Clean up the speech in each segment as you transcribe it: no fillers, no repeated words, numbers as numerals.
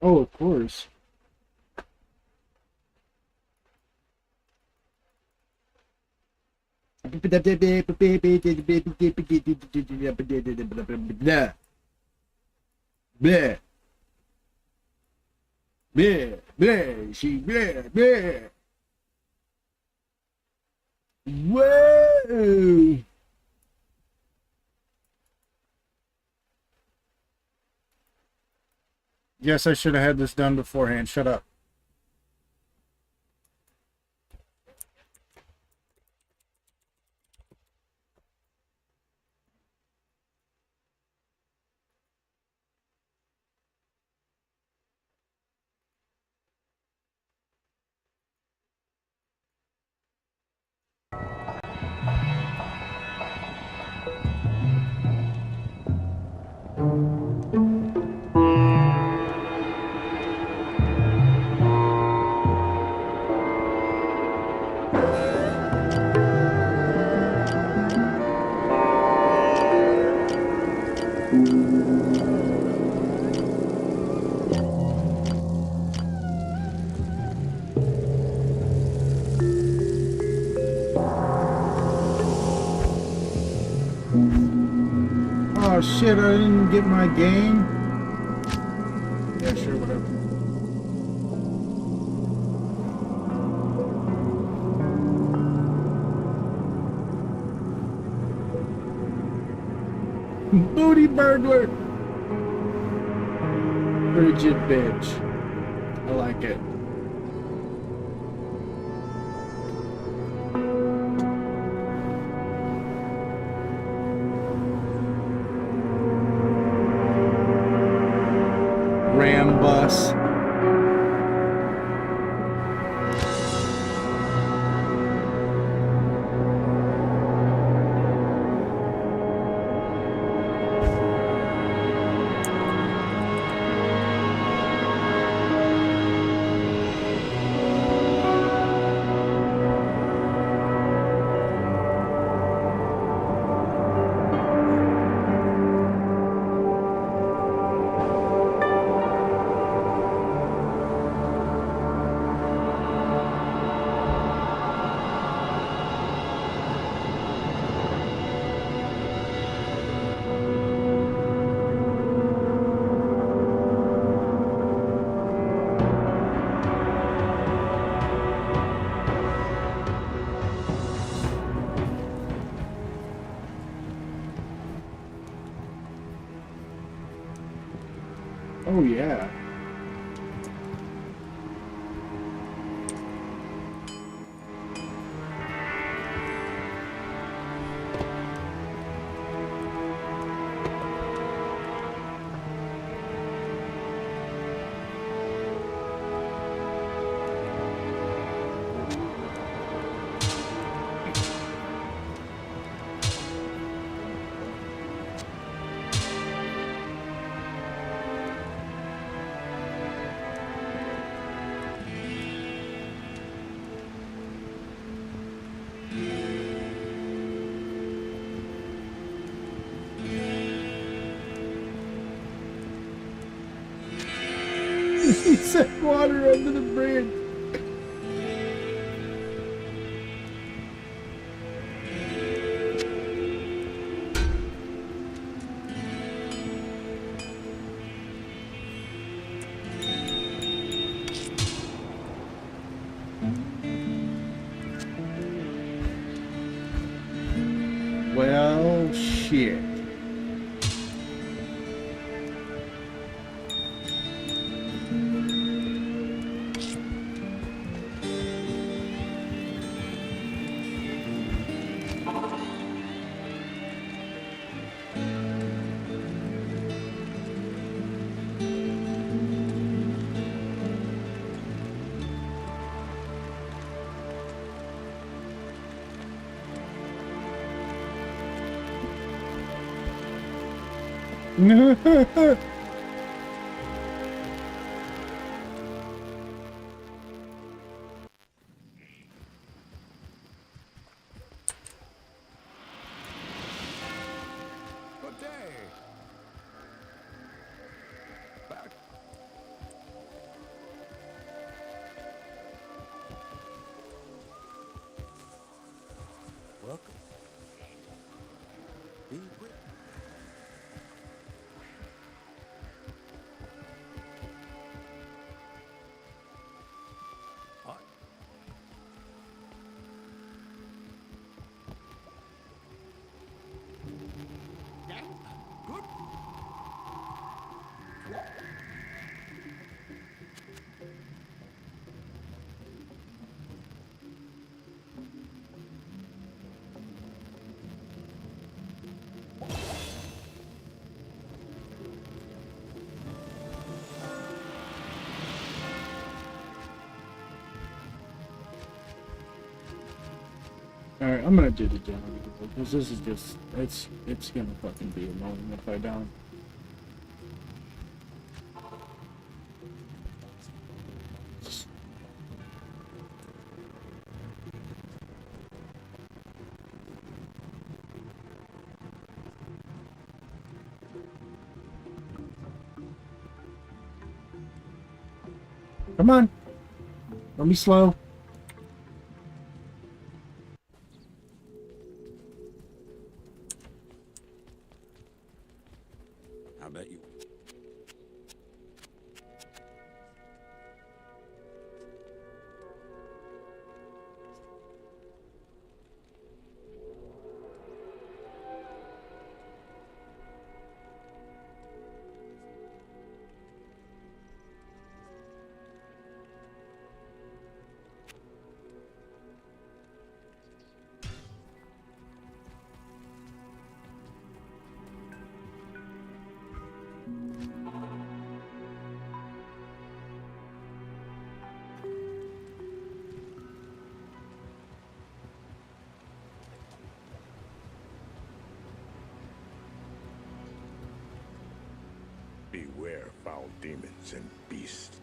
Oh, of course. Bleh. Bleh. Bleh. Bleh. She bleh. Bleh. Whoa. Yes, I should have had this done beforehand. Shut up. Oh shit, I didn't get my game. Yeah, sure, whatever. Booty burglar! Frigid bitch. I like it. Ram bus. Oh yeah. He said water under the bridge. Well, shit. Alright, I'm gonna do the generator because this is just it's gonna fucking be annoying if I don't. Come on. Let me slow. I bet you. Beware foul demons and beasts.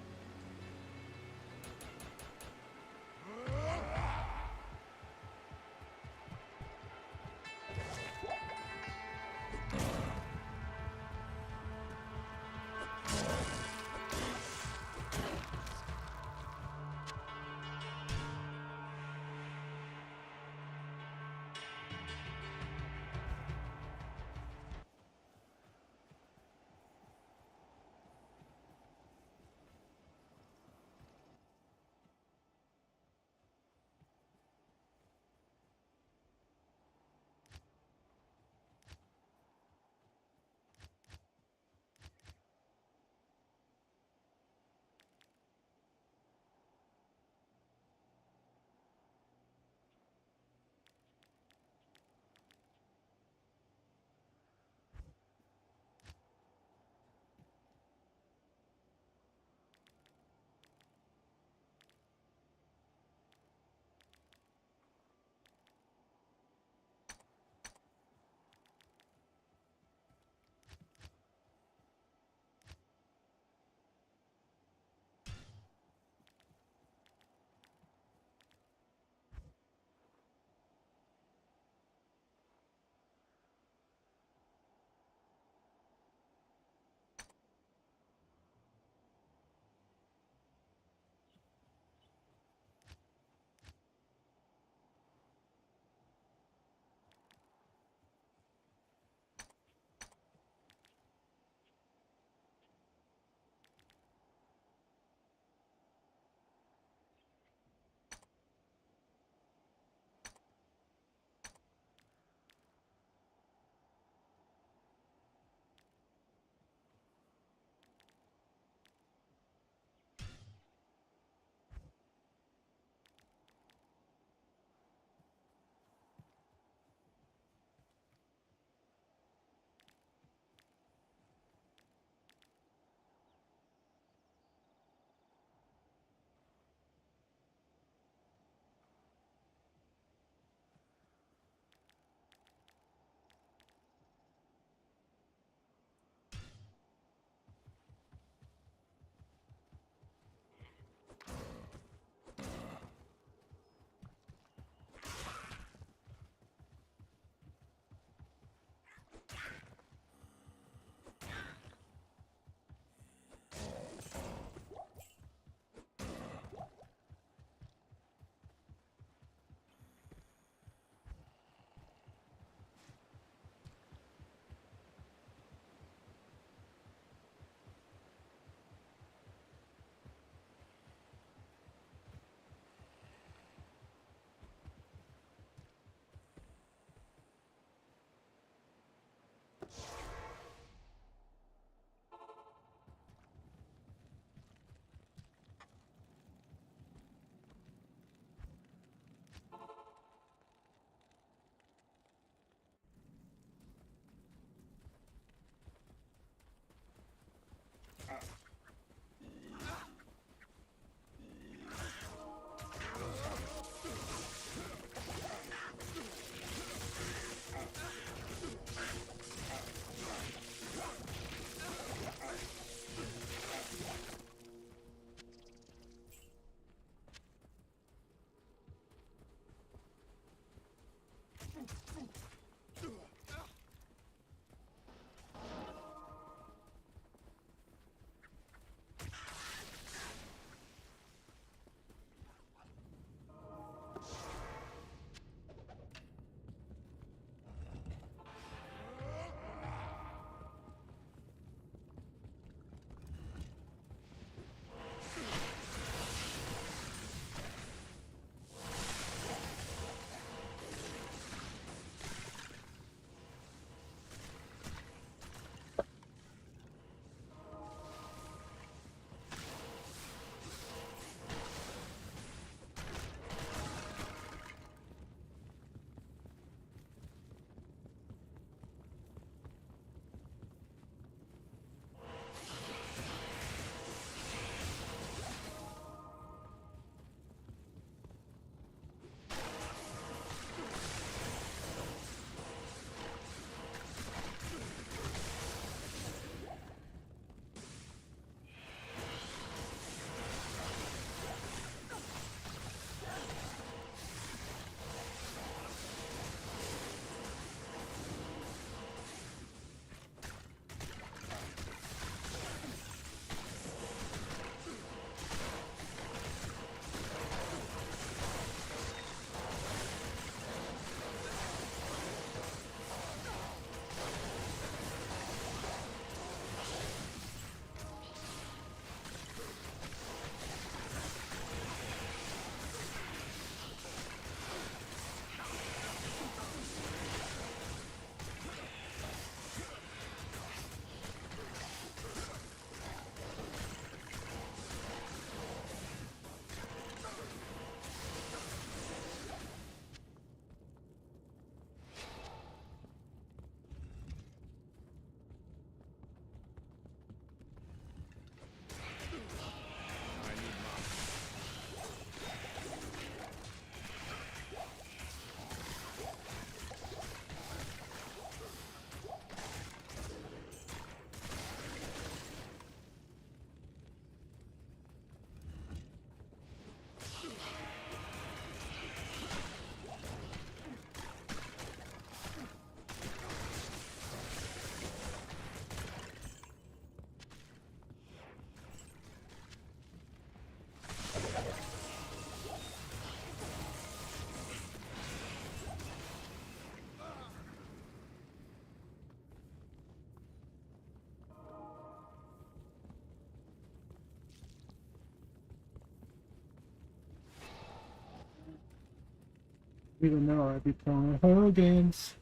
Even though I'd be playing horror games.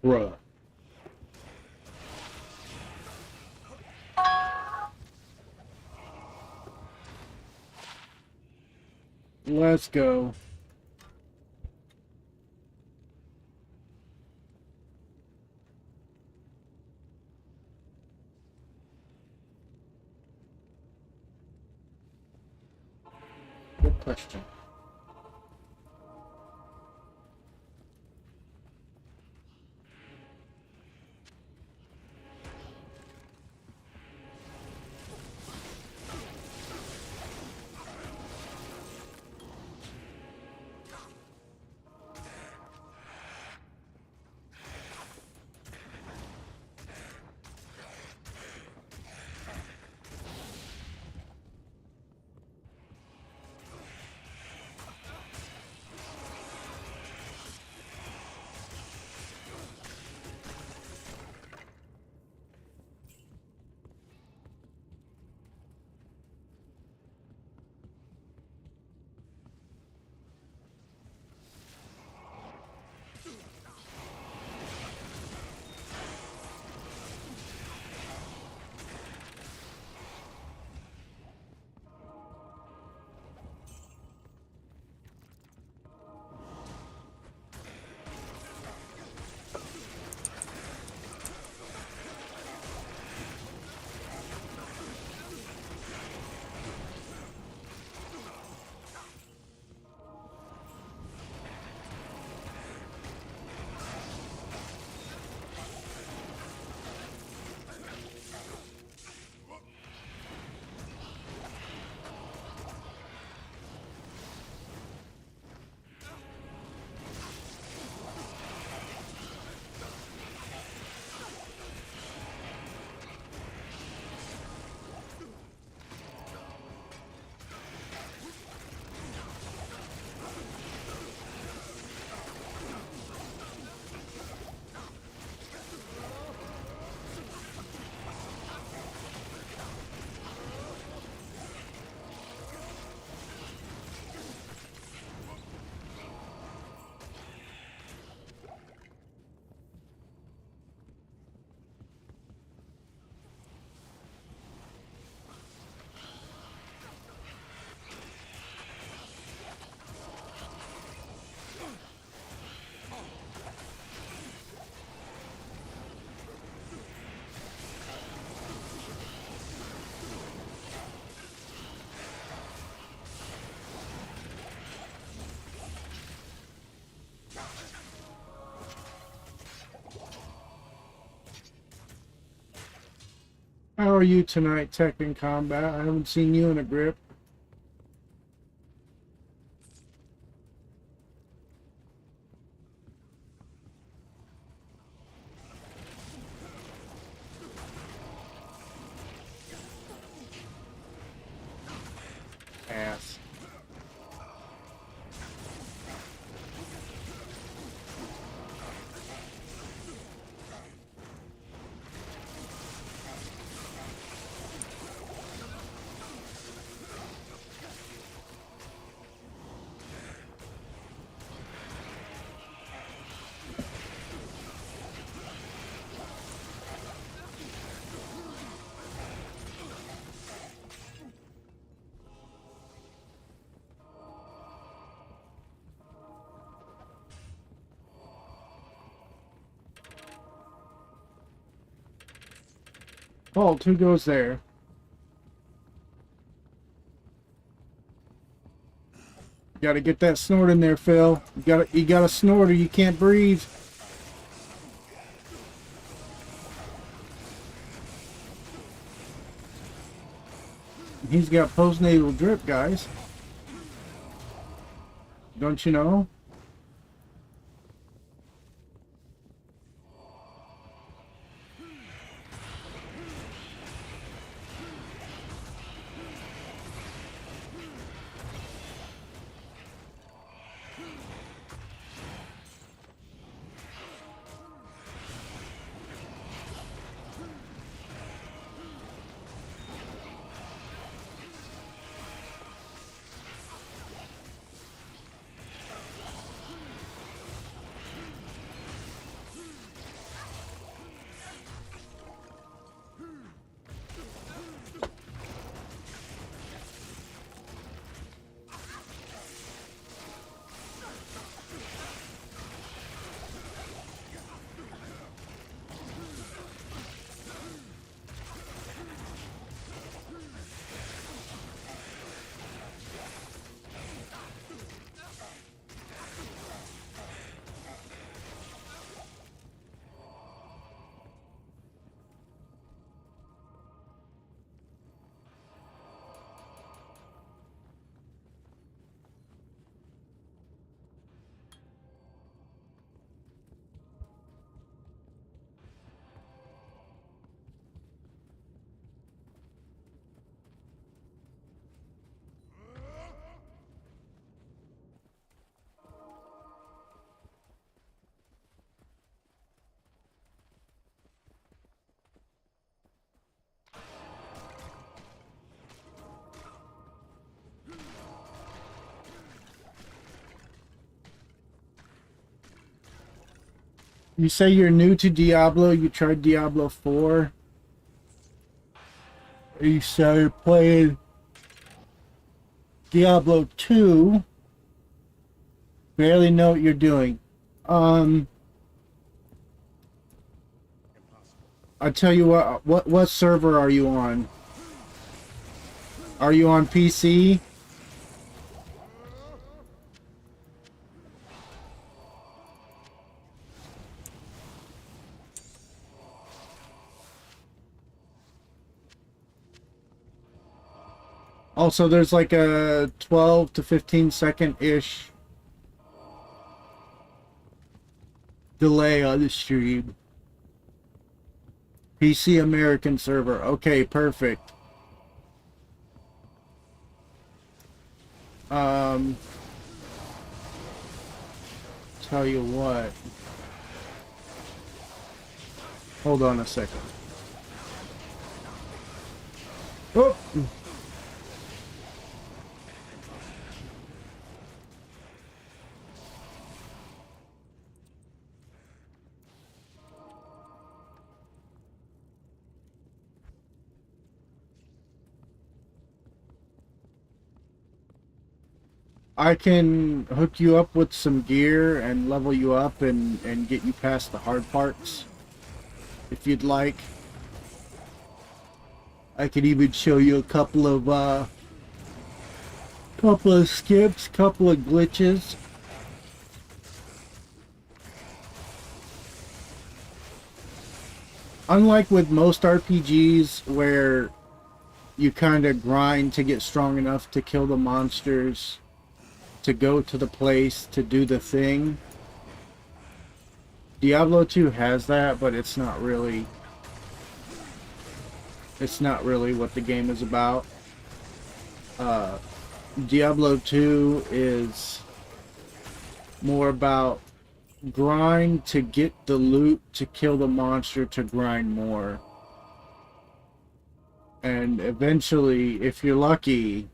Bruh. Let's go. Good question. How are you tonight, Tech in Combat? I haven't seen you in a grip. Ass. Halt, who goes there? You gotta get that snort in there, Phil. You gotta snort or you can't breathe. He's got postnatal drip, guys. Don't you know? You say you're new to Diablo, you tried Diablo 4. You started playing Diablo 2. Barely know what you're doing. I tell you what server are you on? Are you on PC? Also, there's like a 12 to 15 second-ish delay on the stream. PC American server. Okay, perfect. Tell you what. Hold on a second. Oh! I can hook you up with some gear and level you up and get you past the hard parts, if you'd like. I could even show you a couple of skips, couple of glitches. Unlike with most RPGs where you kind of grind to get strong enough to kill the monsters, to go to the place, to do the thing. Diablo 2 has that, but it's not really what the game is about. Diablo 2 is more about grind to get the loot, to kill the monster, to grind more. And eventually, if you're lucky,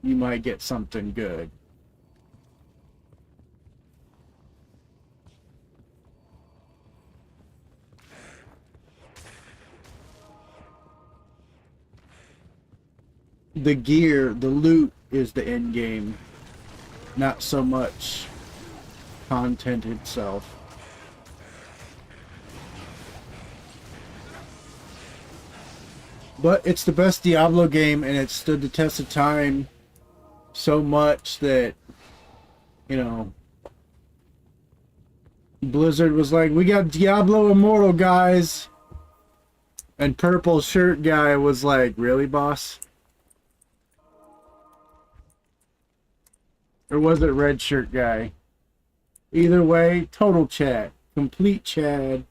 you might get something good. The gear, the loot is the end game, not so much content itself. But it's the best Diablo game, and it stood the test of time so much that, you know, Blizzard was like, we got Diablo Immortal, guys. And Purple Shirt Guy was like, really, boss? Or was it red shirt guy? Either way, total Chad. Complete Chad.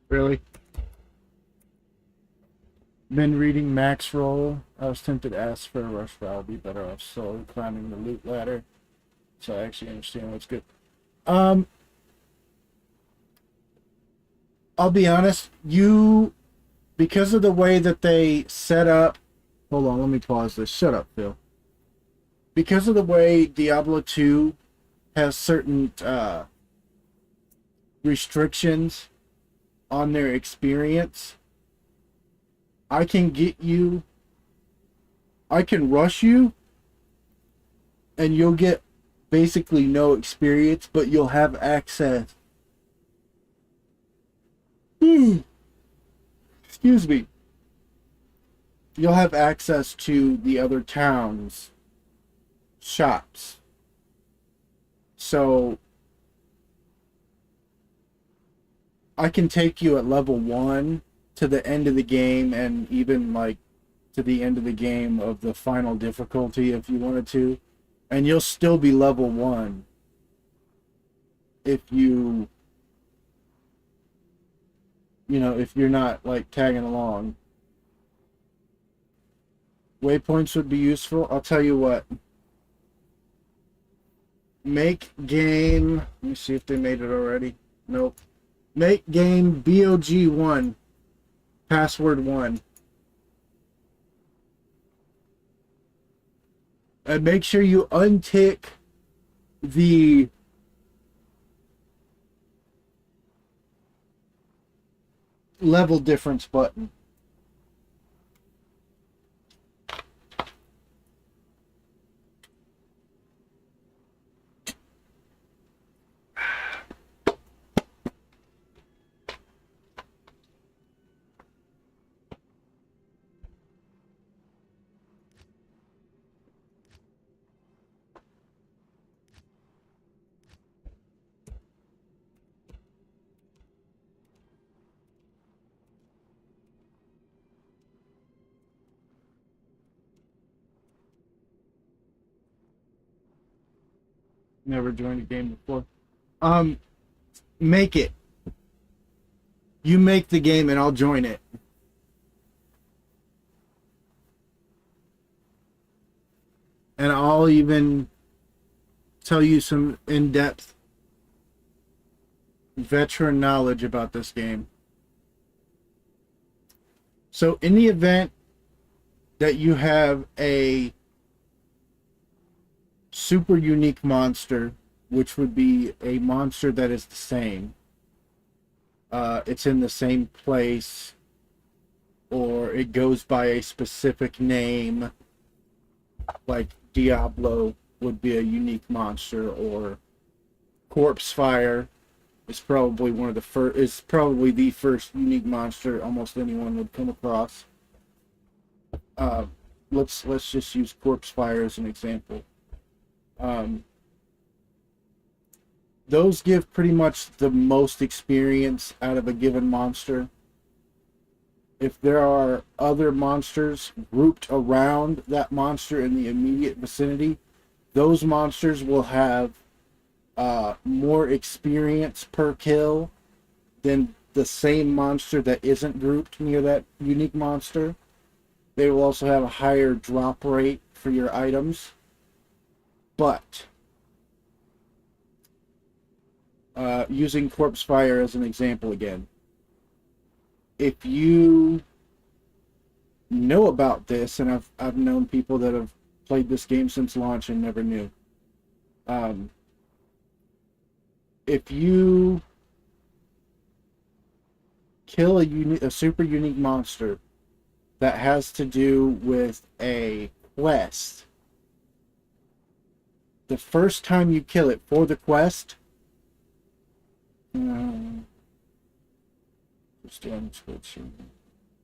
Really? Been reading Max Roll. I was tempted to ask for a rush, but I'll be better off slowly climbing the loot ladder. So I actually understand what's good. I'll be honest, because of the way that they set up, hold on, let me pause this. Shut up, Phil. Because of the way Diablo 2 has certain restrictions on their experience, I can rush you, and you'll get basically no experience, but you'll have access. Excuse me. You'll have access to the other towns' shops. So I can take you at level 1 to the end of the game, and even like to the end of the game of the final difficulty if you wanted to, and you'll still be level 1 if if you're not like tagging along. Waypoints would be useful. I'll tell you what. Make game. Let me see if they made it already. Nope. Make game BOG1. Password 1. And make sure you untick the level difference button. Never joined a game before. Make it. You make the game and I'll join it. And I'll even tell you some in-depth veteran knowledge about this game. So in the event that you have a super unique monster, which would be a monster that is the same, it's in the same place, or it goes by a specific name, like Diablo would be a unique monster, or Corpse Fire is probably the first unique monster almost anyone would come across. Let's just use Corpse Fire as an example. Those give pretty much the most experience out of a given monster. If there are other monsters grouped around that monster in the immediate vicinity, those monsters will have more experience per kill than the same monster that isn't grouped near that unique monster. They will also have a higher drop rate for your items. But using Corpse Fire as an example again, if you know about this, and I've known people that have played this game since launch and never knew, if you kill a super unique monster that has to do with a quest, the first time you kill it for the quest,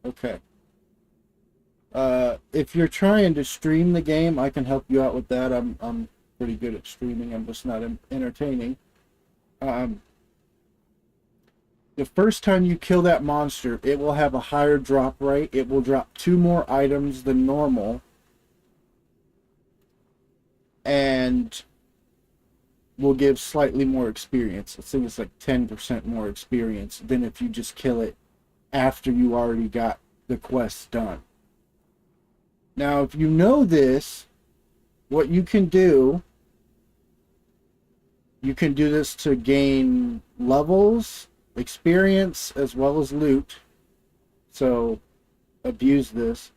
okay. If you're trying to stream the game, I can help you out with that. I'm pretty good at streaming. I'm just not entertaining. The first time you kill that monster, it will have a higher drop rate. It will drop 2 more items than normal. And will give slightly more experience. I think it's like 10% more experience than if you just kill it after you already got the quest done. Now, if you know this, what you can do this to gain levels, experience, as well as loot. So, abuse this.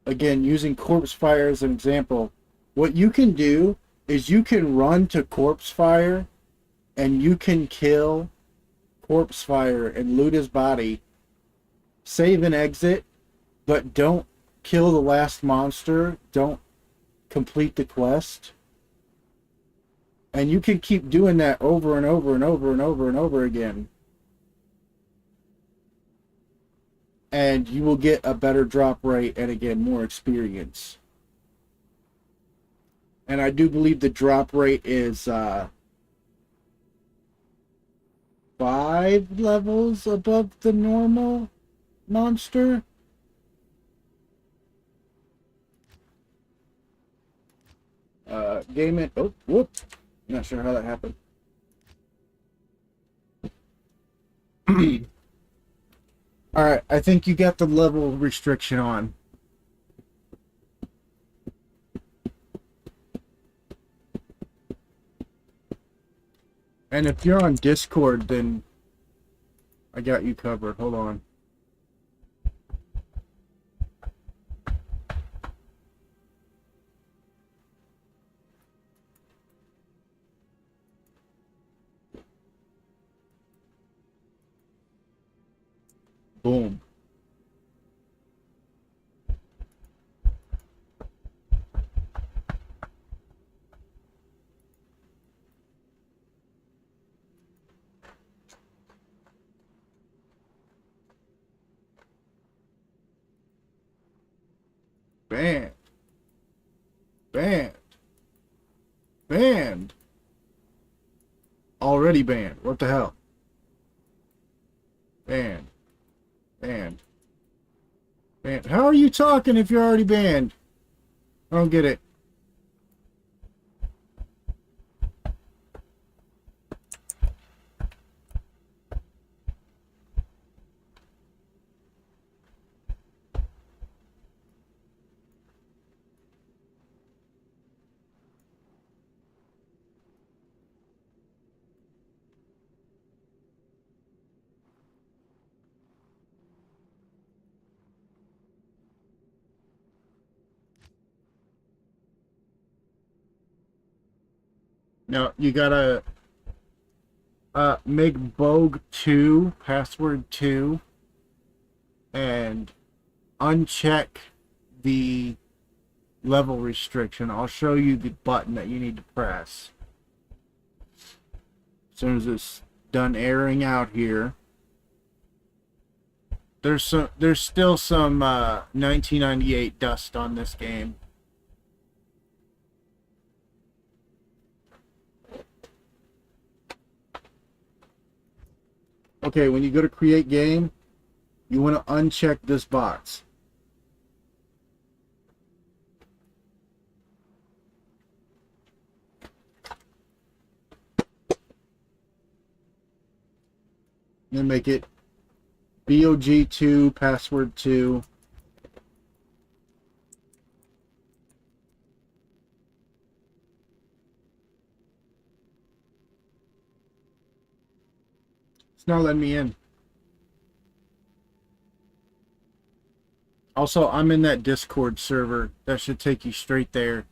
Again, using corpse fire as an example, what you can do is you can run to corpse fire and you can kill corpse fire and loot his body, save and exit, but don't kill the last monster, don't complete the quest. And you can keep doing that over and over and over and over and over again. And you will get a better drop rate and, again, more experience. And I do believe the drop rate is 5 levels above the normal monster. Game it. Oh, whoop. Not sure how that happened. Alright, I think you got the level restriction on. And if you're on Discord, then I got you covered. Hold on. Boom. Banned. Banned. Banned. Already banned. What the hell? Banned. Banned. Banned. How are you talking if you're already banned? I don't get it. Now, you gotta make Bog 2, password 2, and uncheck the level restriction. I'll show you the button that you need to press. As soon as it's done airing out here. There's still some 1998 dust on this game. Okay, when you go to create game, you want to uncheck this box. Then make it BOG2, password 2. It's not letting me in. Also, I'm in that Discord server. That should take you straight there.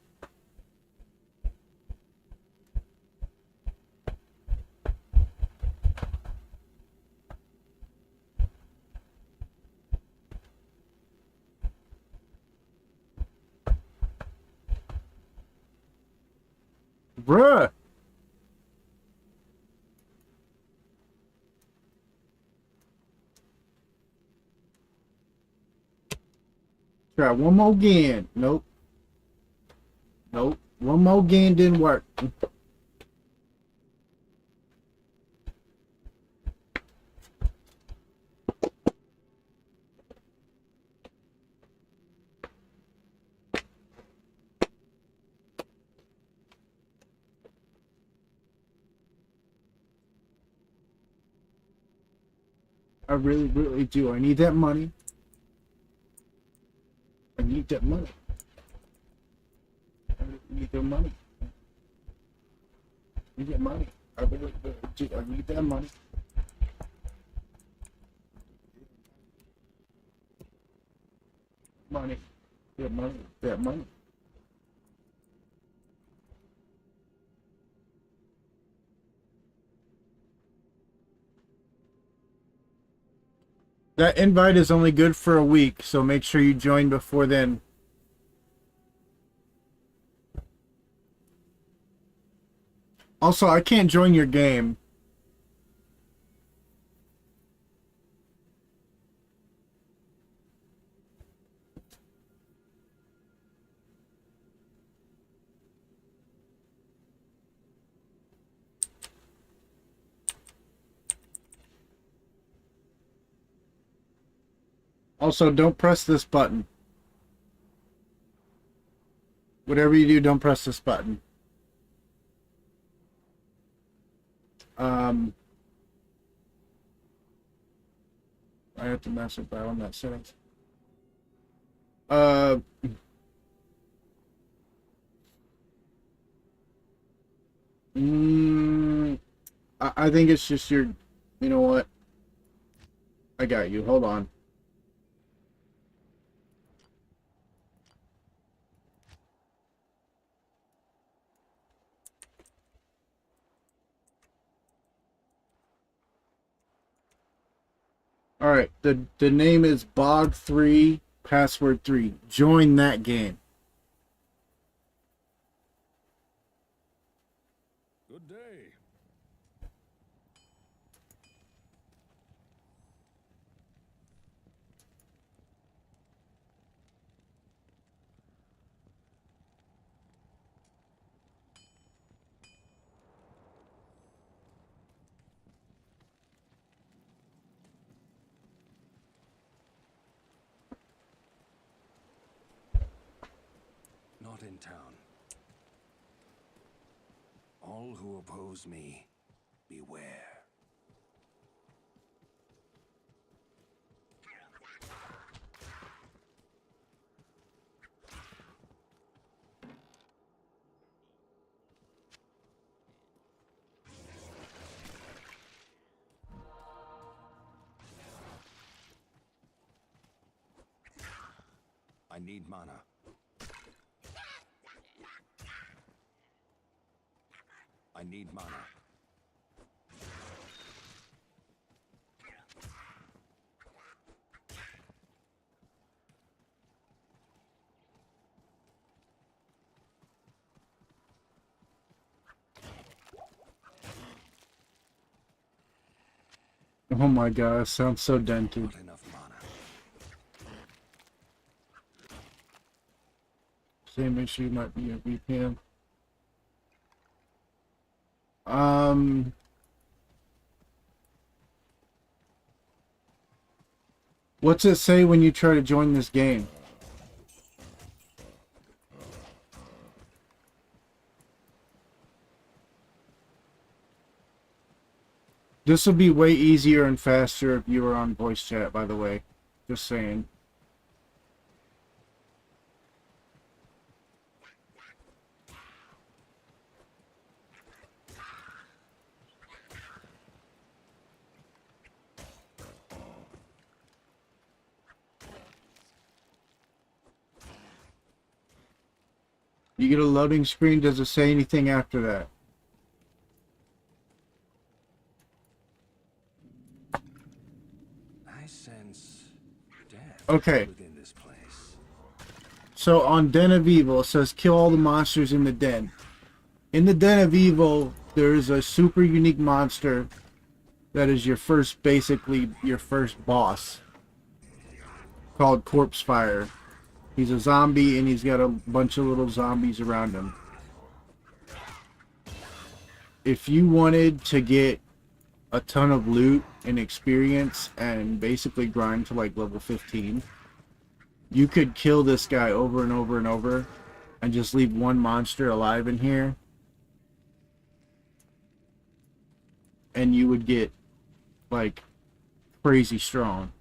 Bruh! Try one more again. Nope. Nope. One more game didn't work. I really, really do. I need that money. I need that money. I need that money. I need that money. I really, really do. I need that money. Money. That money. That money. That invite is only good for a week, so make sure you join before then. Also, I can't join your game. Also, don't press this button. Whatever you do, don't press this button. I have to mess with that on that settings. I think it's just your, you know what? I got you. Hold on. All right. The name is Bog3 Password 3. Join that game. Good day. Not in town. All who oppose me, beware. I need mana. I need mana. Oh my god, it sounds so dented. Not enough mana. Same issue might be a VPN. What's it say when you try to join this game? This would be way easier and faster if you were on voice chat, by the way. Just saying. You get a loading screen, does it say anything after that? I sense death Okay. within this place. So on Den of Evil, it says kill all the monsters in the den. In the Den of Evil, there is a super unique monster that is your first, basically your first boss, called Corpse Fire. He's a zombie and he's got a bunch of little zombies around him. If you wanted to get a ton of loot and experience and basically grind to like level 15, you could kill this guy over and over and over and just leave one monster alive in here, and you would get like crazy strong.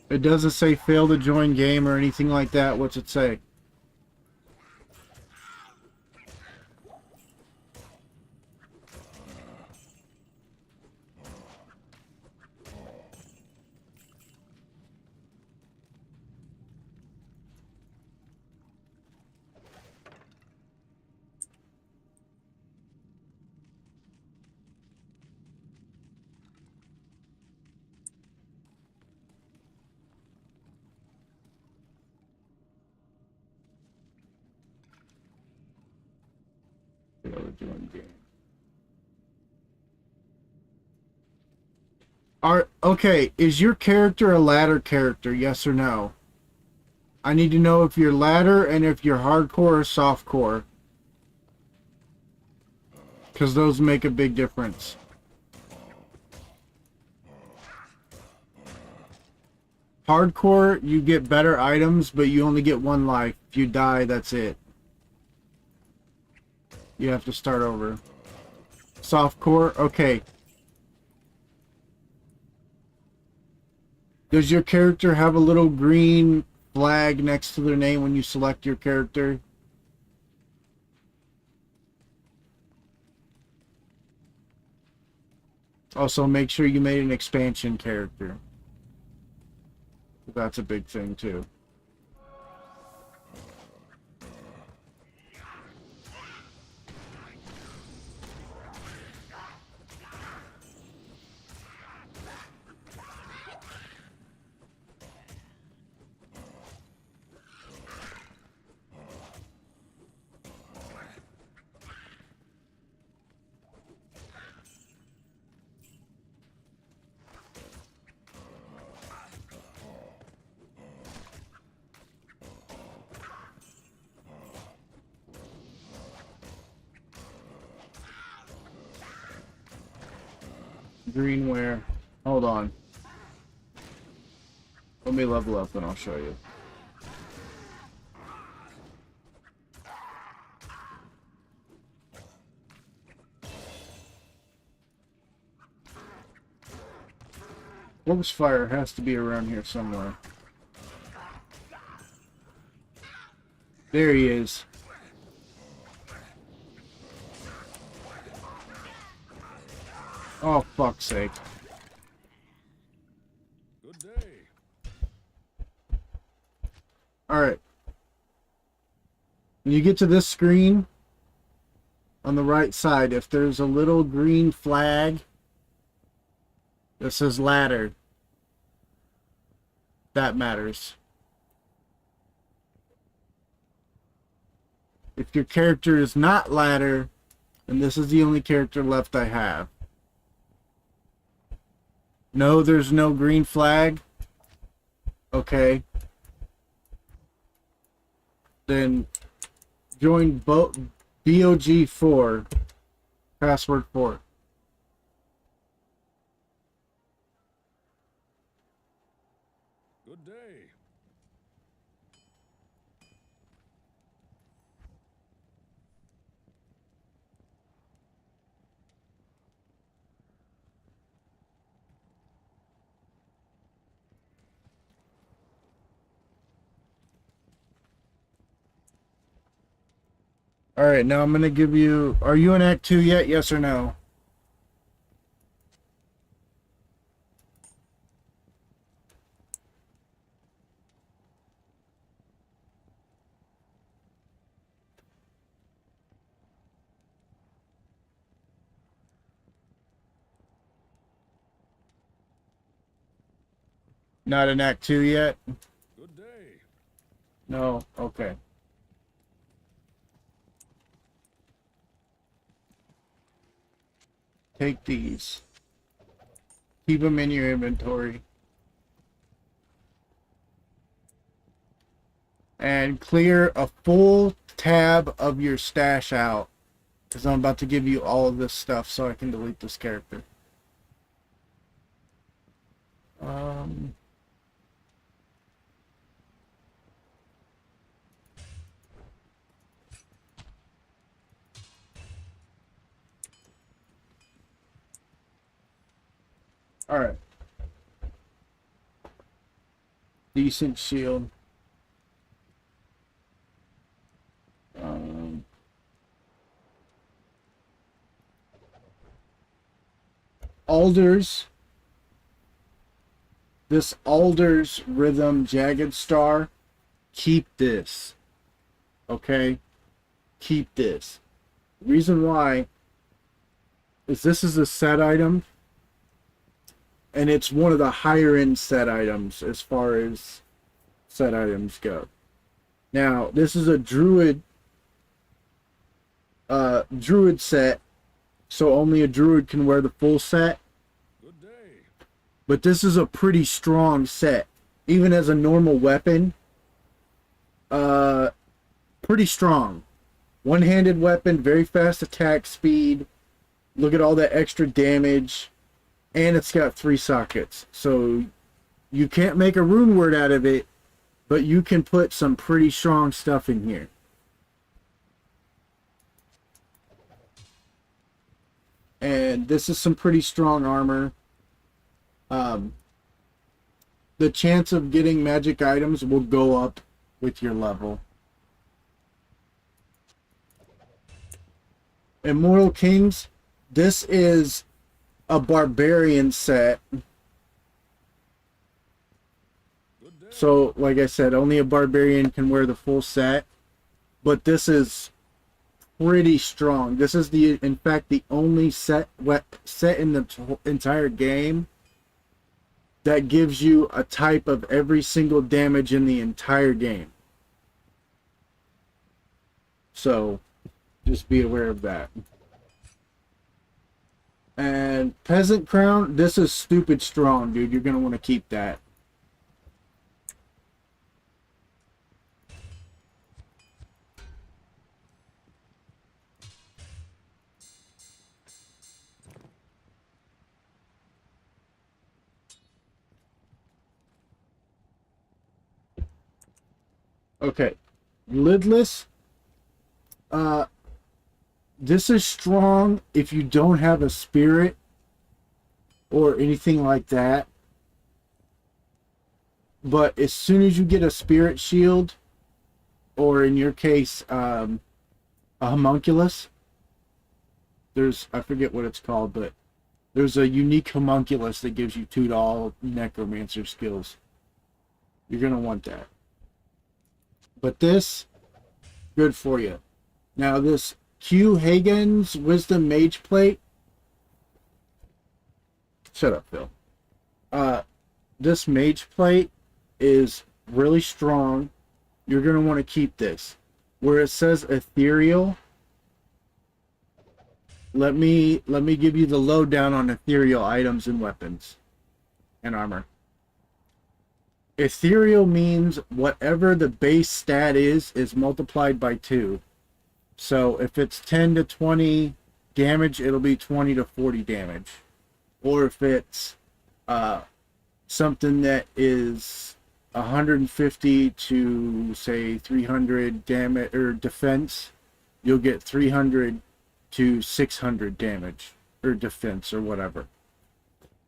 It doesn't say fail to join game or anything like that. What's it say? Fail to join game. Okay, is your character a ladder character, yes or no? I need to know if you're ladder and if you're hardcore or softcore, because those make a big difference. Hardcore, you get better items, but you only get one life. If you die, that's it. You have to start over. Softcore, okay. Does your character have a little green flag next to their name when you select your character? Also, make sure you made an expansion character. That's a big thing, too. Greenware. Hold on. Let me level up and I'll show you. Orbs Fire has to be around here somewhere. There he is. Oh, fuck's sake. Good day. Alright. When you get to this screen, on the right side, if there's a little green flag that says ladder, that matters. If your character is not ladder, then this is the only character left I have. No, there's no green flag. Okay. Then join BOG4. Password 4. Good day. Alright, now I'm going to give you... Are you in Act 2 yet? Yes or no? Not in Act 2 yet? Good day. No? Okay. Take these. Keep them in your inventory. And clear a full tab of your stash out. Because I'm about to give you all of this stuff so I can delete this character. Alright. Decent shield. Alders. This Alders Rhythm Jagged Star. Keep this. Okay? Keep this. Reason why is this is a set item. And it's one of the higher end set items as far as set items go. Now, this is a druid set, so only a druid can wear the full set. Good day. But this is a pretty strong set. Even as a normal weapon, pretty strong. One-handed weapon, very fast attack speed. Look at all that extra damage. And it's got 3 sockets. So you can't make a rune word out of it, but you can put some pretty strong stuff in here. And this is some pretty strong armor. The chance of getting magic items will go up with your level. Immortal Kings, this is a barbarian set. Good day. So, like I said, only a barbarian can wear the full set. But this is pretty strong. This is in fact, the only set in the entire game that gives you a type of every single damage in the entire game. So, just be aware of that. And Peasant Crown, this is stupid strong, dude. You're going to want to keep that. Okay. Lidless. This is strong if you don't have a spirit or anything like that. But as soon as you get a spirit shield, or in your case, a homunculus, I forget what it's called, but there's a unique homunculus that gives you 2 to all necromancer skills. You're going to want that. But this, good for you. Now this Q Hagen's Wisdom Mage Plate. Shut up, Phil. This Mage Plate is really strong. You're going to want to keep this. Where it says ethereal, let me give you the lowdown on ethereal items and weapons and armor. Ethereal means whatever the base stat is multiplied by 2. So if it's 10 to 20 damage, it'll be 20 to 40 damage. Or if it's something that is 150 to say 300 damage or defense, you'll get 300 to 600 damage or defense or whatever.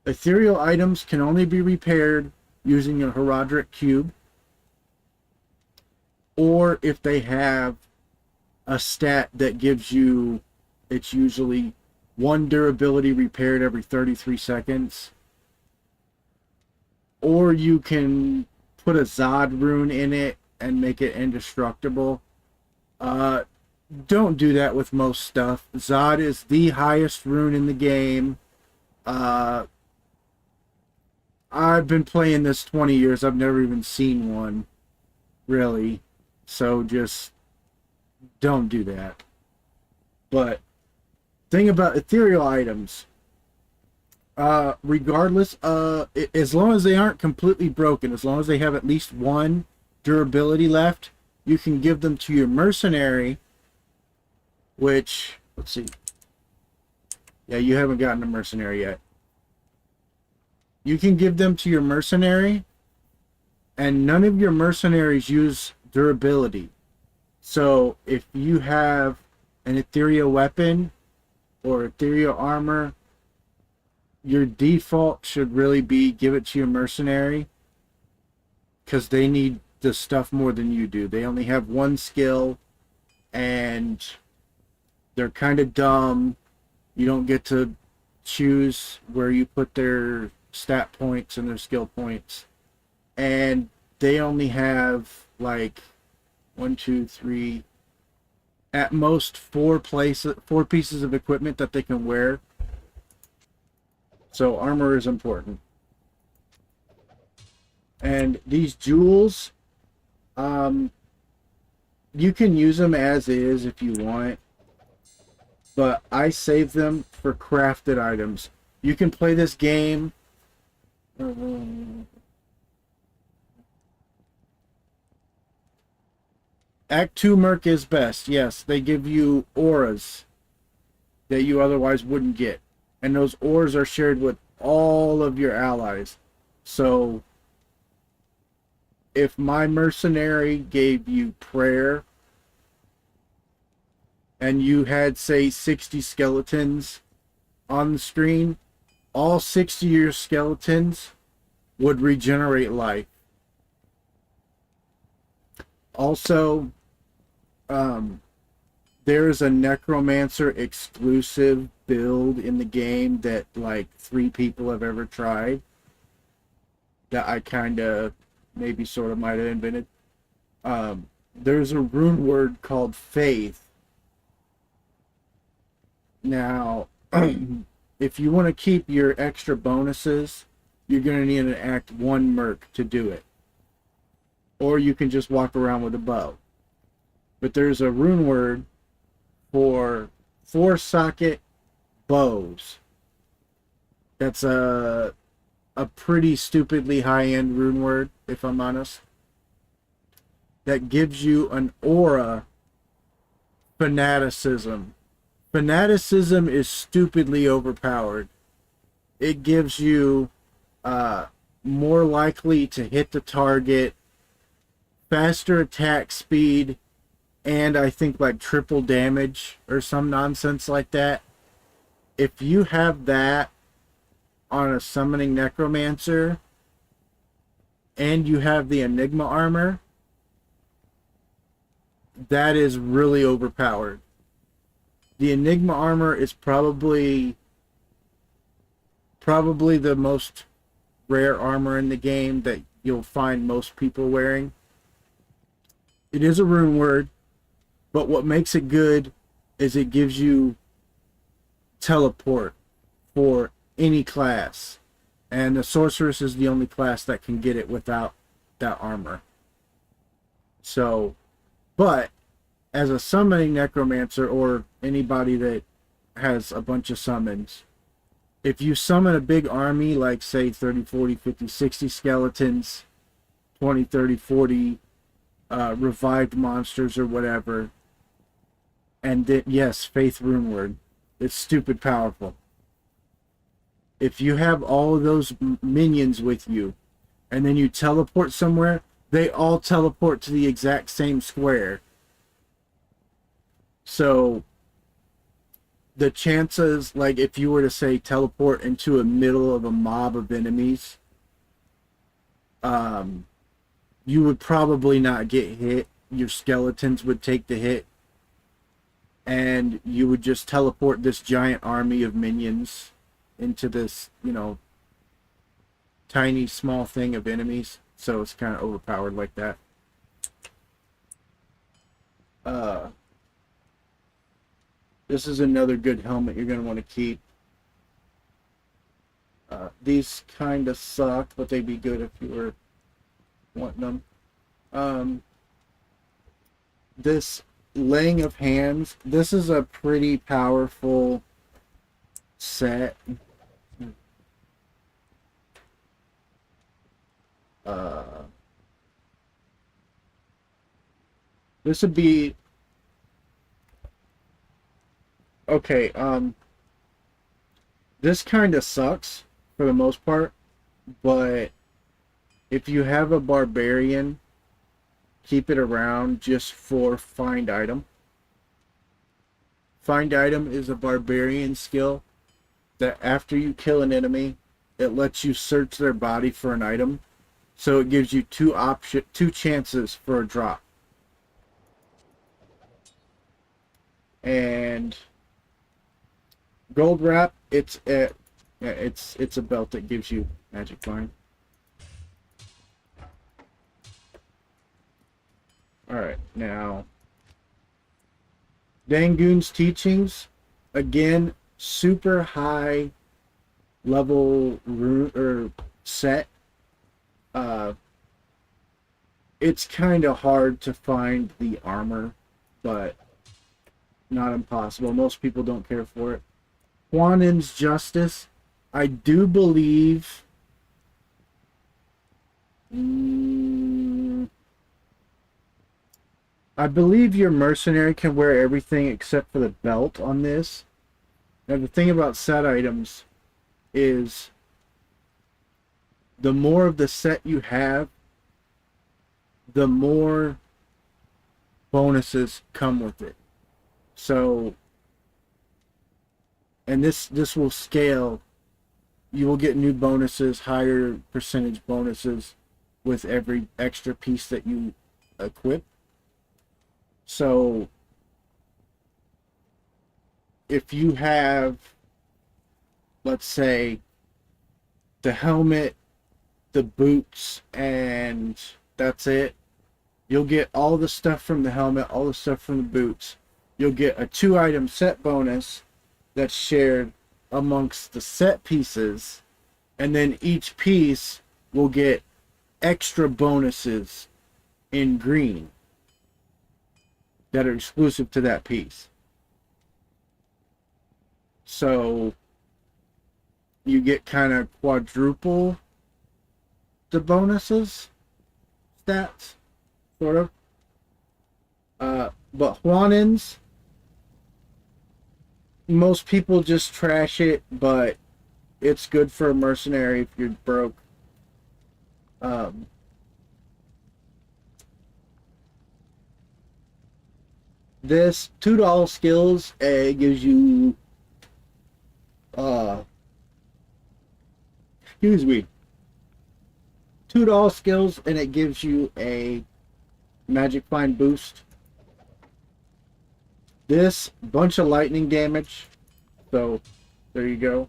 Ethereal items can only be repaired using a Heraldric Cube, or if they have a stat that gives you, it's usually 1 durability repaired every 33 seconds, or you can put a Zod rune in it and make it indestructible. Don't do that with most stuff. Zod is the highest rune in the game. I've been playing this 20 years. I've never even seen one, really. So just don't do that. But thing about ethereal items, regardless, as long as they aren't completely broken, as long as they have at least one durability left, you can give them to your mercenary, which, let's see. Yeah, you haven't gotten a mercenary yet. You can give them to your mercenary, and none of your mercenaries use durability. So if you have an ethereal weapon or ethereal armor, your default should really be give it to your mercenary, because they need the stuff more than you do. They only have one skill, and they're kind of dumb. You don't get to choose where you put their stat points and their skill points. And they only have like 1, 2, 3, at most four pieces of equipment that they can wear. So armor is important. And these jewels, you can use them as is if you want, but I save them for crafted items. You can play this game. Act 2 Merc is best. Yes, they give you auras that you otherwise wouldn't get. And those auras are shared with all of your allies. So if my mercenary gave you prayer and you had, say, 60 skeletons on the screen, all 60 of your skeletons would regenerate life. Also, there's a necromancer exclusive build in the game that like 3 people have ever tried that I kind of maybe sort of might have invented. There's a rune word called faith. Now, if you want to keep your extra bonuses, you're going to need an Act 1 Merc to do it. Or you can just walk around with a bow. But there's a rune word for 4-socket bows. That's a pretty stupidly high-end rune word, if I'm honest. That gives you an aura fanaticism. Fanaticism is stupidly overpowered. It gives you more likely to hit the target, faster attack speed, and I think like triple damage or some nonsense like that. If you have that on a summoning necromancer and you have the Enigma armor, that is really overpowered. The Enigma armor is probably the most rare armor in the game that you'll find most people wearing. It is a rune word, but what makes it good is it gives you teleport for any class. And the sorceress is the only class that can get it without that armor. So, but as a summoning necromancer or anybody that has a bunch of summons, if you summon a big army, like say 30, 40, 50, 60 skeletons, 20, 30, 40 revived monsters or whatever, and then, yes, faith rune word, it's stupid powerful. If you have all of those minions with you and then you teleport somewhere, they all teleport to the exact same square. So the chances, like if you were to say teleport into a middle of a mob of enemies, you would probably not get hit. Your skeletons would take the hit, and you would just teleport this giant army of minions into this, tiny small thing of enemies. So it's kind of overpowered like that. This is another good helmet you're going to want to keep. These kind of suck, but they'd be good if you were wanting them. This laying of hands, this is a pretty powerful set. This would be okay. This kind of sucks for the most part, but if you have a barbarian, keep it around just for find item. Find item is a barbarian skill that after you kill an enemy, it lets you search their body for an item. So it gives you two chances for a drop. And gold wrap, it's a belt that gives you magic line. Alright, now Dangoon's teachings, again, super high level rune or set. It's kind of hard to find the armor, but not impossible. Most people don't care for it. Huanin's Justice, I do believe your mercenary can wear everything except for the belt on this. Now the thing about set items is the more of the set you have, the more bonuses come with it. So, and this will scale. You will get new bonuses, higher percentage bonuses with every extra piece that you equip. So, if you have, let's say, the helmet, the boots, and that's it, you'll get all the stuff from the helmet, all the stuff from the boots. You'll get a 2-item set bonus that's shared amongst the set pieces, and then each piece will get extra bonuses in green that are exclusive to that piece. So you get kind of quadruple the bonuses stats, sort of. But Huanin's, most people just trash it, but it's good for a mercenary if you're broke. This $2 skills gives you excuse me, $2 skills, and it gives you a magic find boost. This bunch of lightning damage, so there you go.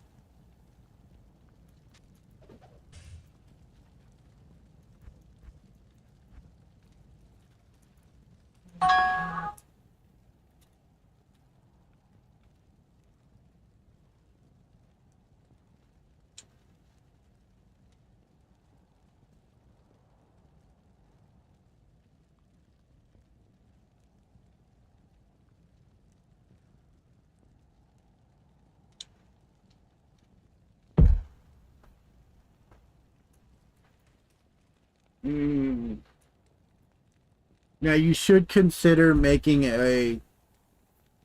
Now you should consider making a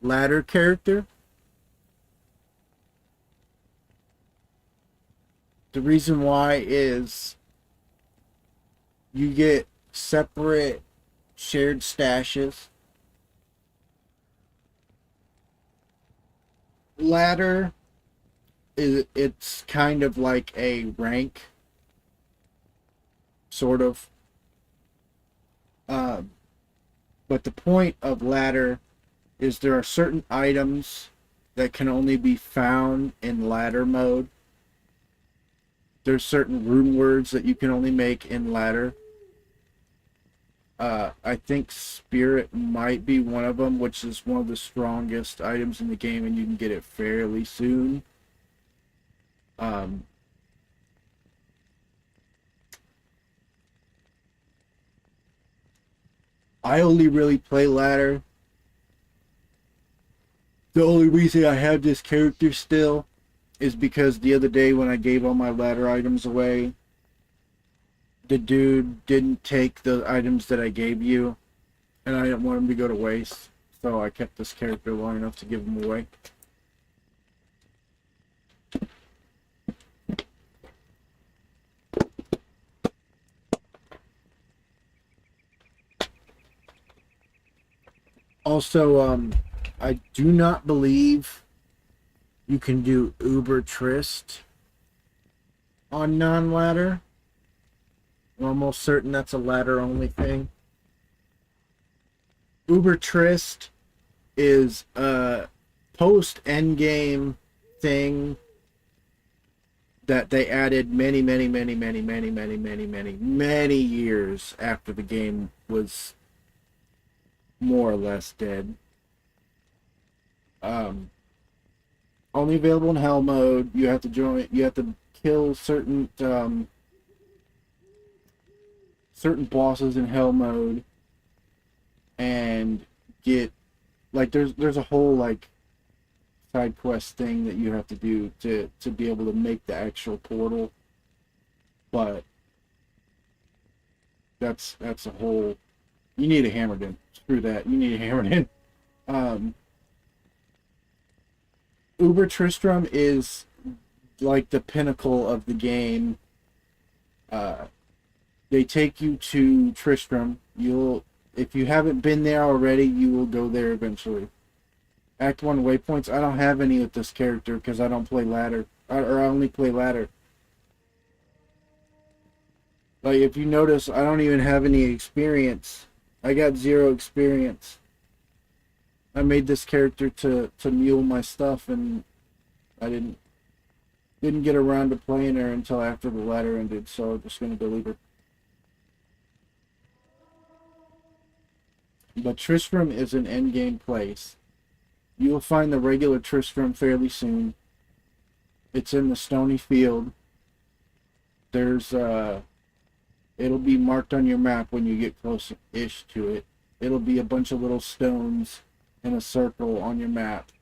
ladder character. The reason why is you get separate shared stashes. Ladder it's kind of like a rank, sort of. But the point of ladder is there are certain items that can only be found in ladder mode. There's certain rune words that you can only make in ladder. I think Spirit might be one of them, which is one of the strongest items in the game, and you can get it fairly soon. I only really play ladder. The only reason I have this character still is because the other day when I gave all my ladder items away, the dude didn't take the items that I gave you, and I didn't want him to go to waste, so I kept this character long enough to give him away. Also, I do not believe you can do Uber Trist on non-ladder. I'm almost certain that's a ladder-only thing. Uber Trist is a post-endgame thing that they added many years after the game was more or less dead. Only available in hell mode. You have to join. You have to kill certain bosses in hell mode, and get like there's a whole like side quest thing that you have to do to be able to make the actual portal. But that's a whole. You need a hammered in. Screw that. You need a hammered in. Uber Tristram is like the pinnacle of the game. They take you to Tristram. If you haven't been there already, you will go there eventually. Act 1 waypoints. I don't have any with this character because I don't play ladder. Or I only play ladder. Like, if you notice, I don't even have any experience. I got 0 experience. I made this character to mule my stuff, and I didn't get around to playing her until after the ladder ended, so I'm just going to delete her. But Tristram is an endgame place. You will find the regular Tristram fairly soon. It's in the Stony Field. There's it'll be marked on your map when you get close-ish to it. It'll be a bunch of little stones in a circle on your map.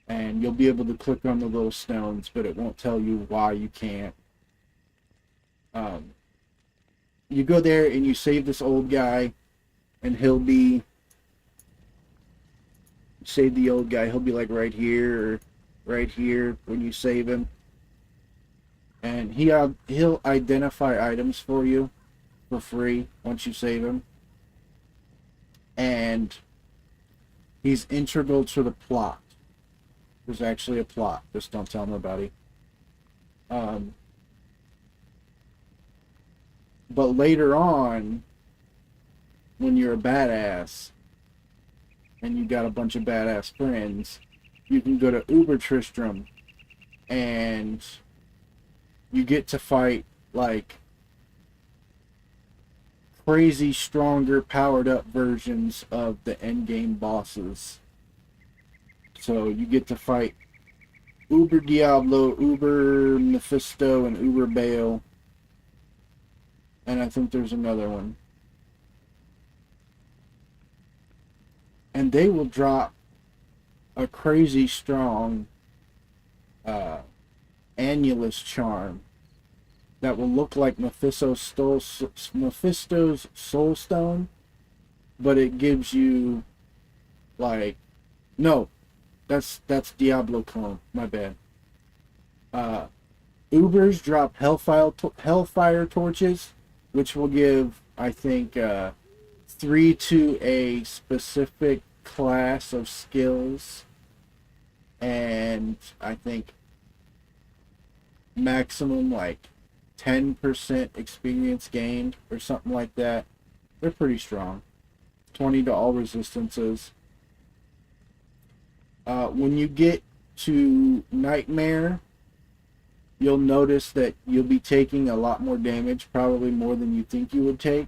And you'll be able to click on the little stones, but it won't tell you why you can't. You go there and you save this old guy, and he'll be... Save the old guy, he'll be like right here, or right here when you save him. And he'll identify items for you for free once you save him. And he's integral to the plot. There's actually a plot. Just don't tell nobody. But later on, when you're a badass, and you got a bunch of badass friends, you can go to Uber Tristram, and you get to fight, like, crazy, stronger, powered-up versions of the endgame bosses. So you get to fight Uber Diablo, Uber Mephisto, and Uber Baal. And I think there's another one. And they will drop a crazy strong Annulus charm that will look like Mephisto's Soul Stone, but it gives you, like, no, that's Diablo clone, my bad. Ubers drop Hellfire torches, which will give, I think, 3 to a specific class of skills, and I think maximum like 10% experience gained or something like that. They're pretty strong. 20 to all resistances. When you get to Nightmare, you'll notice that you'll be taking a lot more damage, probably more than you think you would take.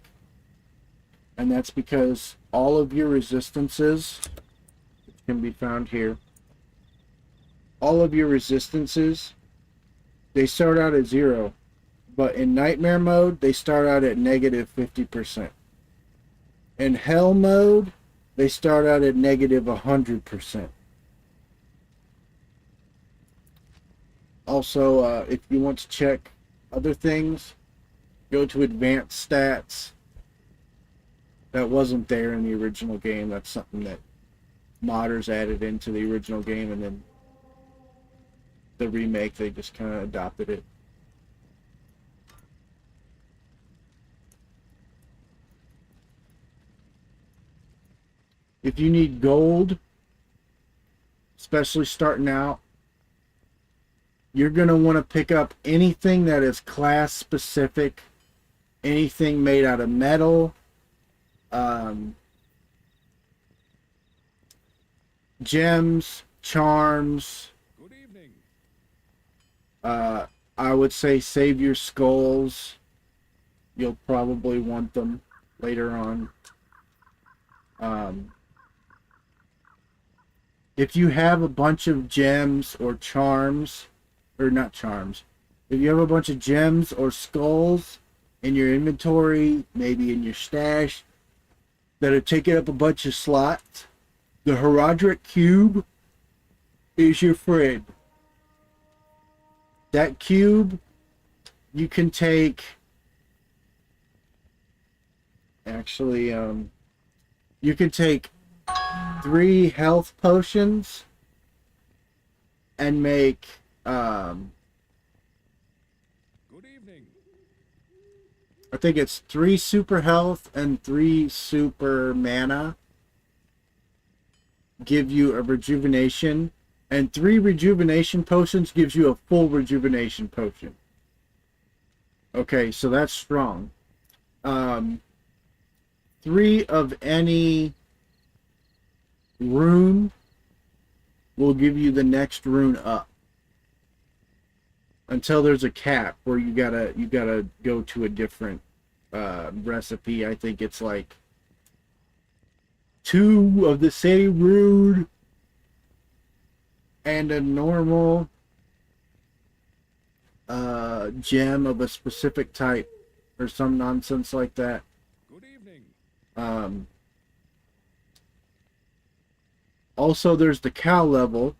And that's because all of your resistances, which can be found here, all of your resistances, they start out at 0. But in Nightmare mode, they start out at negative 50%. In hell mode, they start out at negative 100%. Also, if you want to check other things, go to advanced stats. That wasn't there in the original game. That's something that modders added into the original game, and then the remake, they just kind of adopted it. If you need gold, especially starting out, you're going to want to pick up anything that is class specific, anything made out of metal, gems, charms. Good evening. I would say save your skulls. You'll probably want them later on. If you have a bunch of gems or charms, or not charms, if you have a bunch of gems or skulls in your inventory, maybe in your stash, that are taking up a bunch of slots, the Herodric Cube is your friend. That cube, you can take, actually, you can take 3 health potions and make, Good evening. I think it's 3 super health and 3 super mana give you a rejuvenation, and 3 rejuvenation potions gives you a full rejuvenation potion. Okay, so that's strong. 3 of any rune will give you the next rune up, until there's a cap where you gotta go to a different recipe. I think it's like 2 of the same rune and a normal gem of a specific type or some nonsense like that. Good evening. Also, there's the cow level.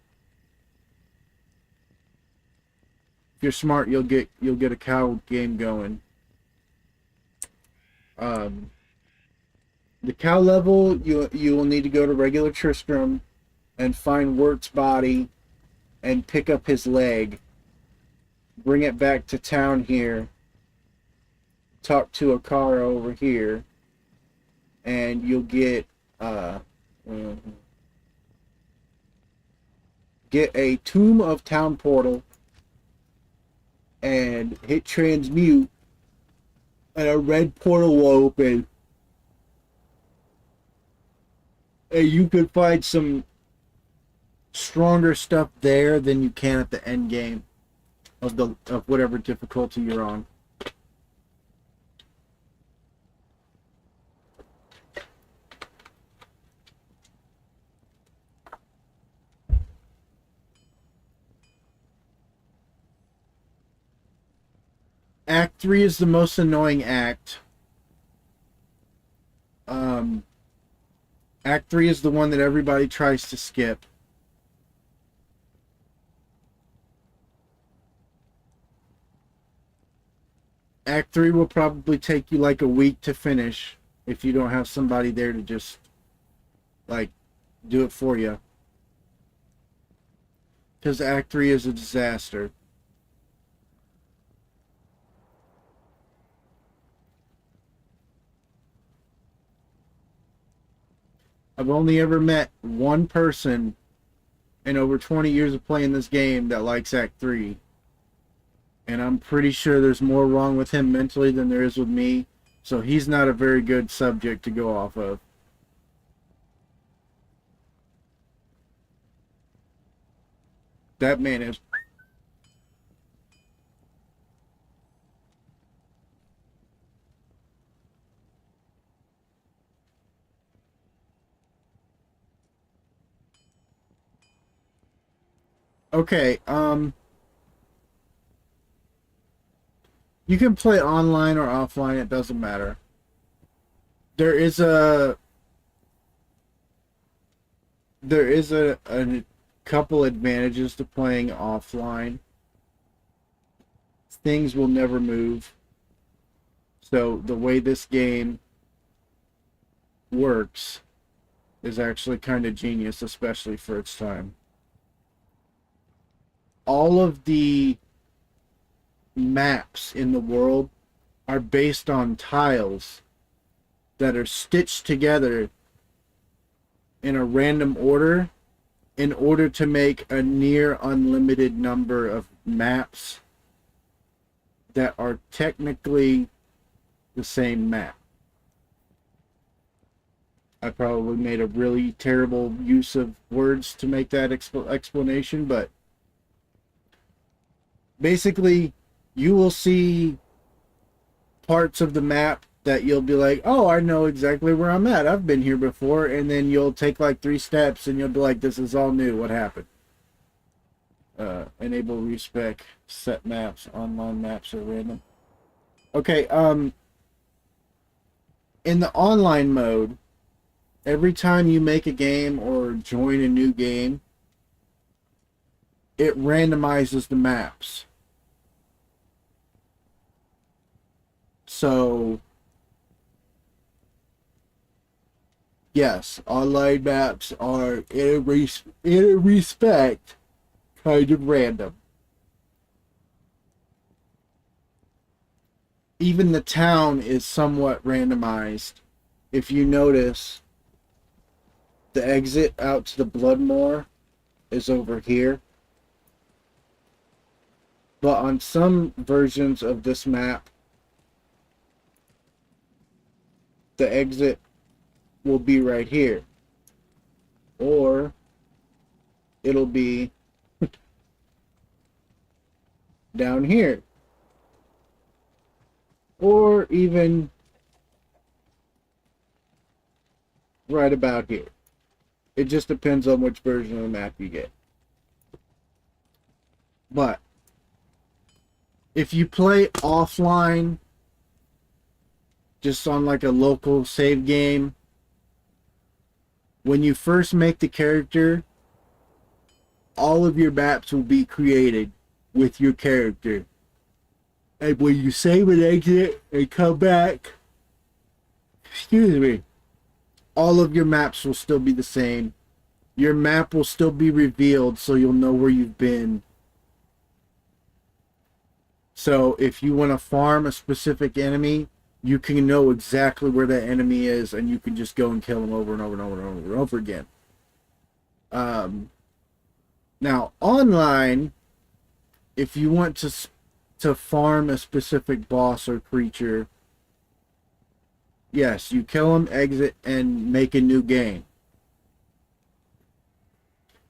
If you're smart, you'll get a cow game going. The cow level, you will need to go to regular Tristram and find Wirt's body and pick up his leg. Bring it back to town here. Talk to a car over here, and you'll get a Tomb of Town portal and hit transmute, and a red portal will open, and you could find some stronger stuff there than you can at the end game of whatever difficulty you're on. Act 3 is the most annoying act. Act 3 is the one that everybody tries to skip. Act 3 will probably take you like a week to finish if you don't have somebody there to just, like, do it for you. Because Act 3 is a disaster. I've only ever met one person in over 20 years of playing this game that likes Act 3. And I'm pretty sure there's more wrong with him mentally than there is with me. So he's not a very good subject to go off of. That man is... Okay, you can play online or offline, it doesn't matter. there is a a couple advantages to playing offline. Things will never move. So the way this game works is actually kind of genius, especially for its time. All of the maps in the world are based on tiles that are stitched together in a random order in order to make a near unlimited number of maps that are technically the same map. I probably made a really terrible use of words to make that explanation, but basically you will see parts of the map that you'll be like, oh, I know exactly where I'm at. I've been here before. And then you'll take like 3 steps and you'll be like, this is all new. What happened? Enable respec, set maps, online maps are random. Okay, in the online mode, every time you make a game or join a new game, it randomizes the maps. So, yes, online maps are, in a respect, kind of random. Even the town is somewhat randomized. If you notice, the exit out to the Bloodmoor is over here. But on some versions of this map, the exit will be right here. Or it'll be down here. Or even right about here. It just depends on which version of the map you get. But if you play offline, just on like a local save game, when you first make the character, all of your maps will be created with your character. And when you save and exit and come back, excuse me, all of your maps will still be the same. Your map will still be revealed so you'll know where you've been. So if you want to farm a specific enemy, you can know exactly where that enemy is and you can just go and kill him over and over and over and over and over again. Now, online, if you want to farm a specific boss or creature, yes, you kill him, exit, and make a new game.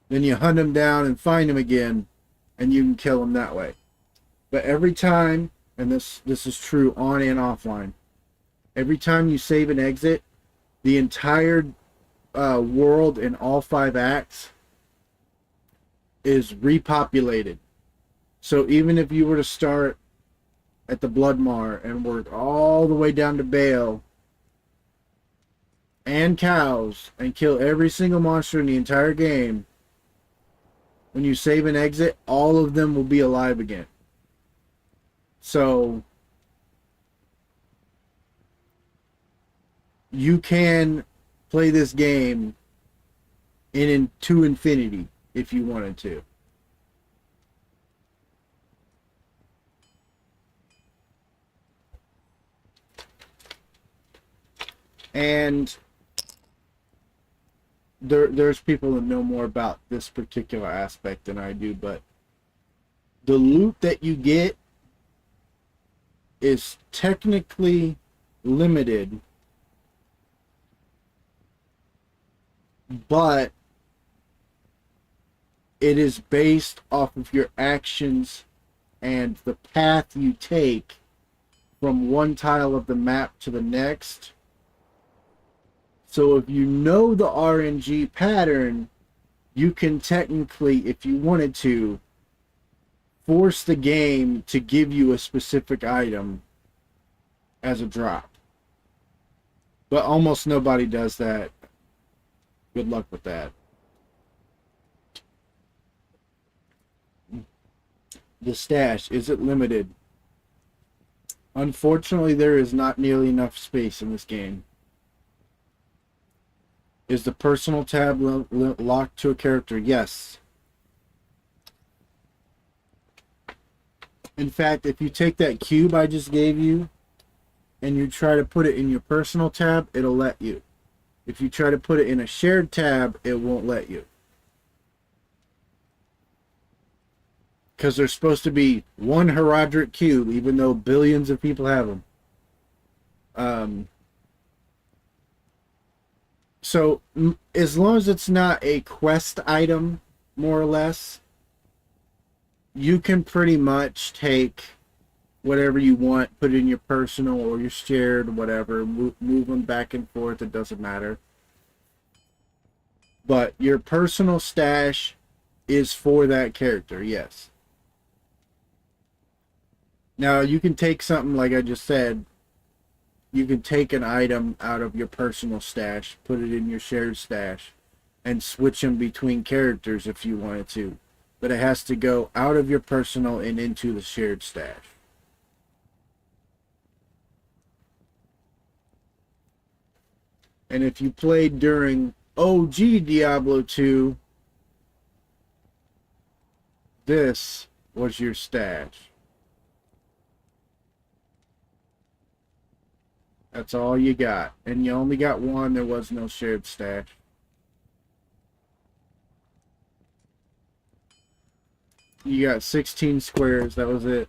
Then you hunt him down and find him again, and you can kill him that way. But every time, and this is true on and offline, every time you save and exit, the entire world in all 5 acts is repopulated. So even if you were to start at the Bloodmoor and work all the way down to Bale and cows and kill every single monster in the entire game, when you save and exit, all of them will be alive again. So you can play this game to infinity if you wanted to. And there's people that know more about this particular aspect than I do, but the loot that you get is technically limited, but it is based off of your actions and the path you take from one tile of the map to the next. So if you know the RNG pattern, you can technically, if you wanted to, force the game to give you a specific item as a drop. But almost nobody does that. Good luck with that. The stash, is it limited? Unfortunately, there is not nearly enough space in this game. Is the personal tab locked to a character? Yes. In fact, if you take that cube I just gave you and you try to put it in your personal tab, it'll let you. If you try to put it in a shared tab, it won't let you. Because there's supposed to be one Herodric cube, even though billions of people have them. So, as long as it's not a quest item, more or less, you can pretty much take whatever you want, put it in your personal or your shared, whatever, move them back and forth, it doesn't matter. But your personal stash is for that character, yes. Now, you can take something like I just said. You can take an item out of your personal stash, put it in your shared stash, and switch them between characters if you wanted to. But it has to go out of your personal and into the shared stash. And if you played during OG Diablo 2, this was your stash. That's all you got. And you only got one, there was no shared stash. You got 16 squares, that was it.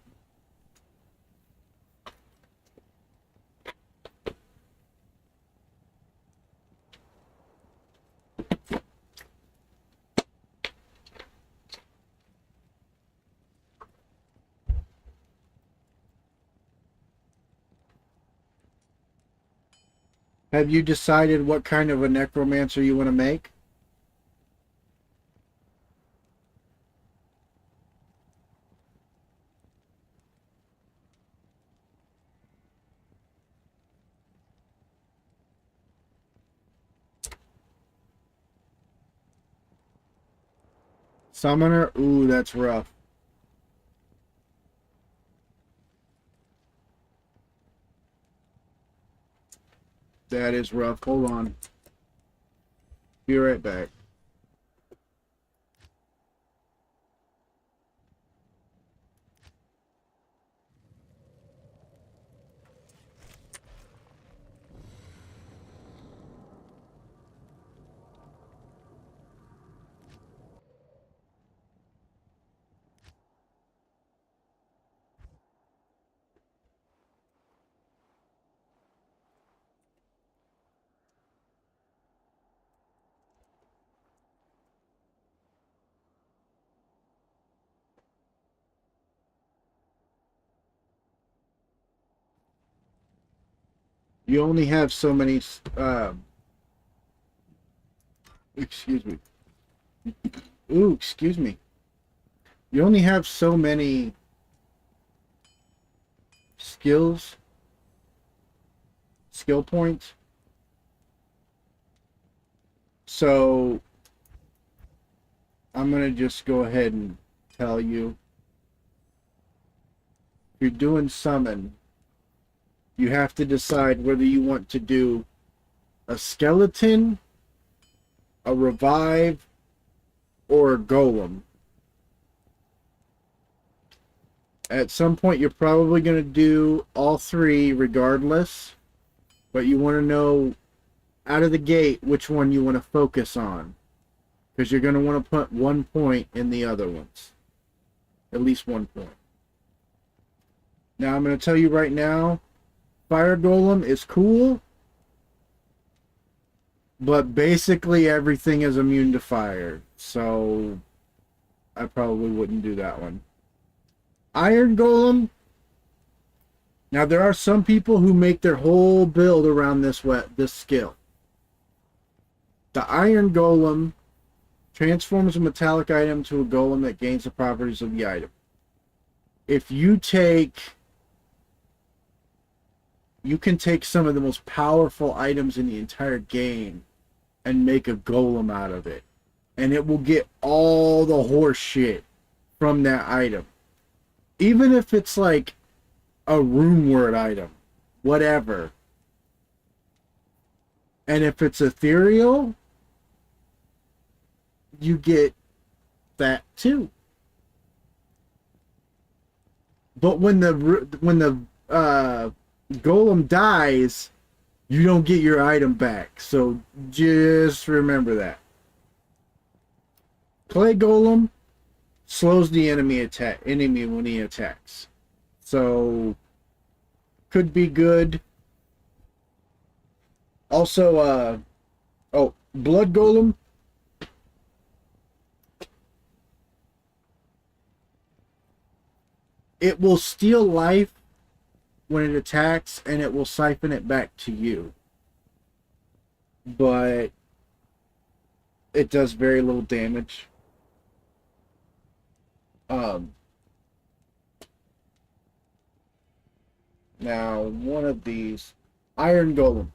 Have you decided what kind of a necromancer you want to make? Summoner? Ooh, that's rough. That is rough. Hold on. Be right back. You only have so many, excuse me. Ooh, excuse me. You only have so many skill points. So, I'm going to just go ahead and tell you. If you're doing summon, you have to decide whether you want to do a skeleton, a revive, or a golem. At some point, you're probably going to do all three regardless, but you want to know out of the gate which one you want to focus on, because you're going to want to put 1 point in the other ones. At least 1 point. Now, I'm going to tell you right now, Fire Golem is cool, but basically everything is immune to fire, so I probably wouldn't do that one. Iron Golem, now there are some people who make their whole build around this skill. The Iron Golem transforms a metallic item to a golem that gains the properties of the item. If you take you can take some of the most powerful items in the entire game and make a golem out of it. And it will get all the horse shit from that item. Even if it's like a rune word item, whatever. And if it's ethereal, you get that too. But when the golem dies, you don't get your item back. So just remember that. Clay golem slows the enemy when he attacks. So could be good. Also, blood golem. It will steal life when it attacks, and it will siphon it back to you. But it does very little damage. Now, one of these, Iron Golem.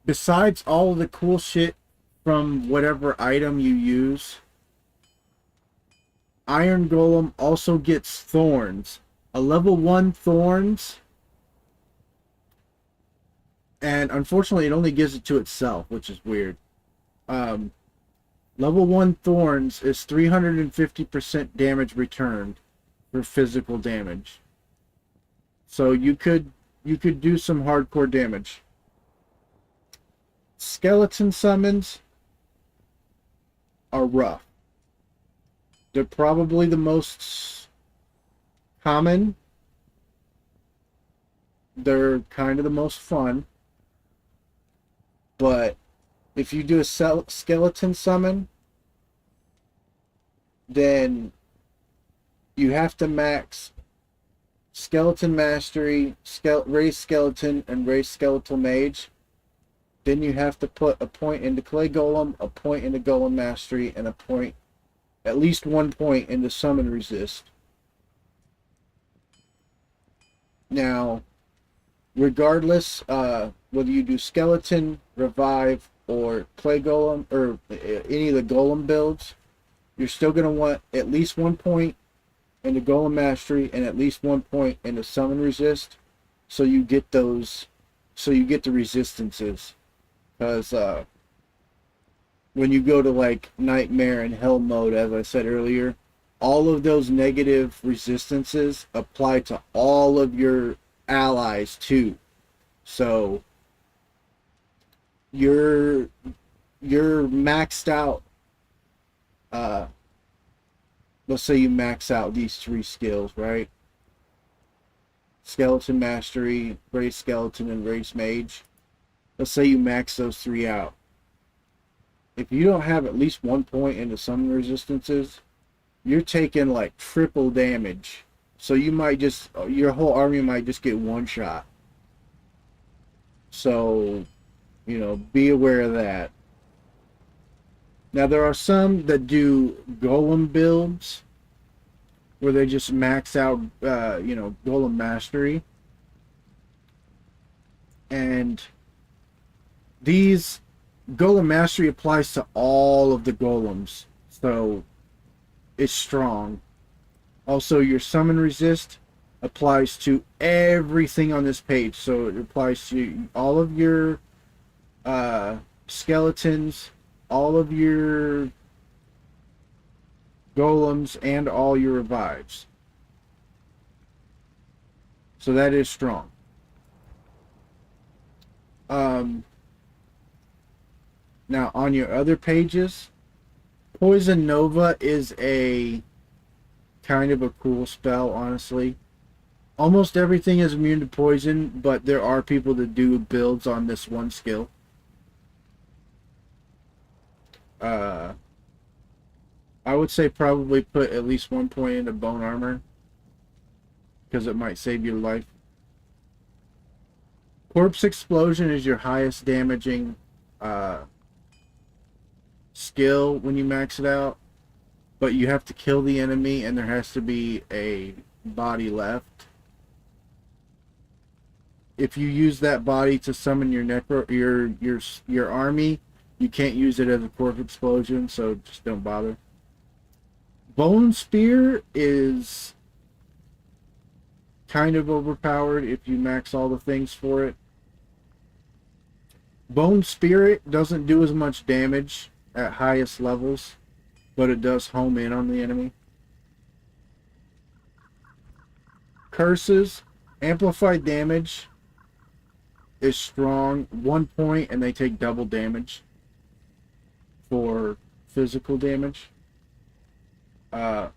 Besides all of the cool shit from whatever item you use, Iron Golem also gets thorns. A level 1 thorns, and unfortunately it only gives it to itself, which is weird. Level 1 thorns is 350% damage returned for physical damage. So you could do some hardcore damage. Skeleton summons are rough. They're probably the most common. They're kind of the most fun. But if you do a skeleton summon, then you have to max skeleton mastery, raise skeleton, and raise skeletal mage. Then you have to put a point into clay golem, a point into golem mastery, and a point, at least 1 point into summon resist. Now, regardless, whether you do skeleton, revive, or clay golem, or any of the golem builds, you're still going to want at least 1 point into golem mastery and at least 1 point into summon resist, so you get those, so you get the resistances. Because when you go to like nightmare and hell mode, as I said earlier, all of those negative resistances apply to all of your allies too. So you're maxed out. Let's say you max out these 3 skills, right? Skeleton mastery, raise skeleton, and raise mage. Let's say you max those 3 out. If you don't have at least 1 point into summon resistances, you're taking like triple damage. So you might just, your whole army might just get 1 shot. So, you know, be aware of that. Now there are some that do golem builds where they just max out, golem mastery. And these golem mastery applies to all of the golems, so it's strong. Also, your summon resist applies to everything on this page, so it applies to all of your skeletons, all of your golems, and all your revives. So that is strong. Now, on your other pages, Poison Nova is a kind of a cool spell, honestly. Almost everything is immune to poison, but there are people that do builds on this one skill. I would say probably put at least 1 point into bone armor, because it might save your life. Corpse Explosion is your highest damaging skill when you max it out, but you have to kill the enemy and there has to be a body left. if you use that body to summon your your army, you can't use it as a corpse explosion, so just don't bother. Bone Spear is kind of overpowered if you max all the things for it. Bone Spirit doesn't do as much damage at highest levels, but it does home in on the enemy. Curses, amplified damage is strong, 1 point, and they take double damage for physical damage.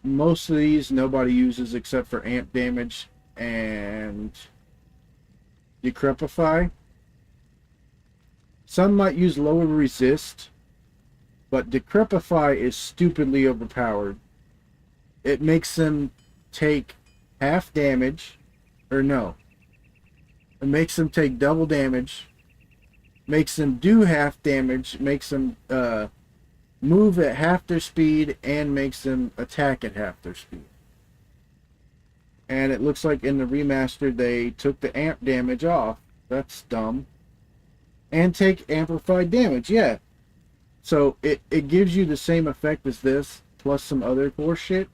Most of these nobody uses except for amp damage and Decrepify. Some might use lower resist, but Decrepify is stupidly overpowered. It makes them take half damage, or no. It makes them take double damage, makes them do half damage, makes them move at half their speed, and makes them attack at half their speed. And it looks like in the remaster they took the amp damage off. That's dumb. And take amplified damage, yeah. So it gives you the same effect as this, plus some other core shit.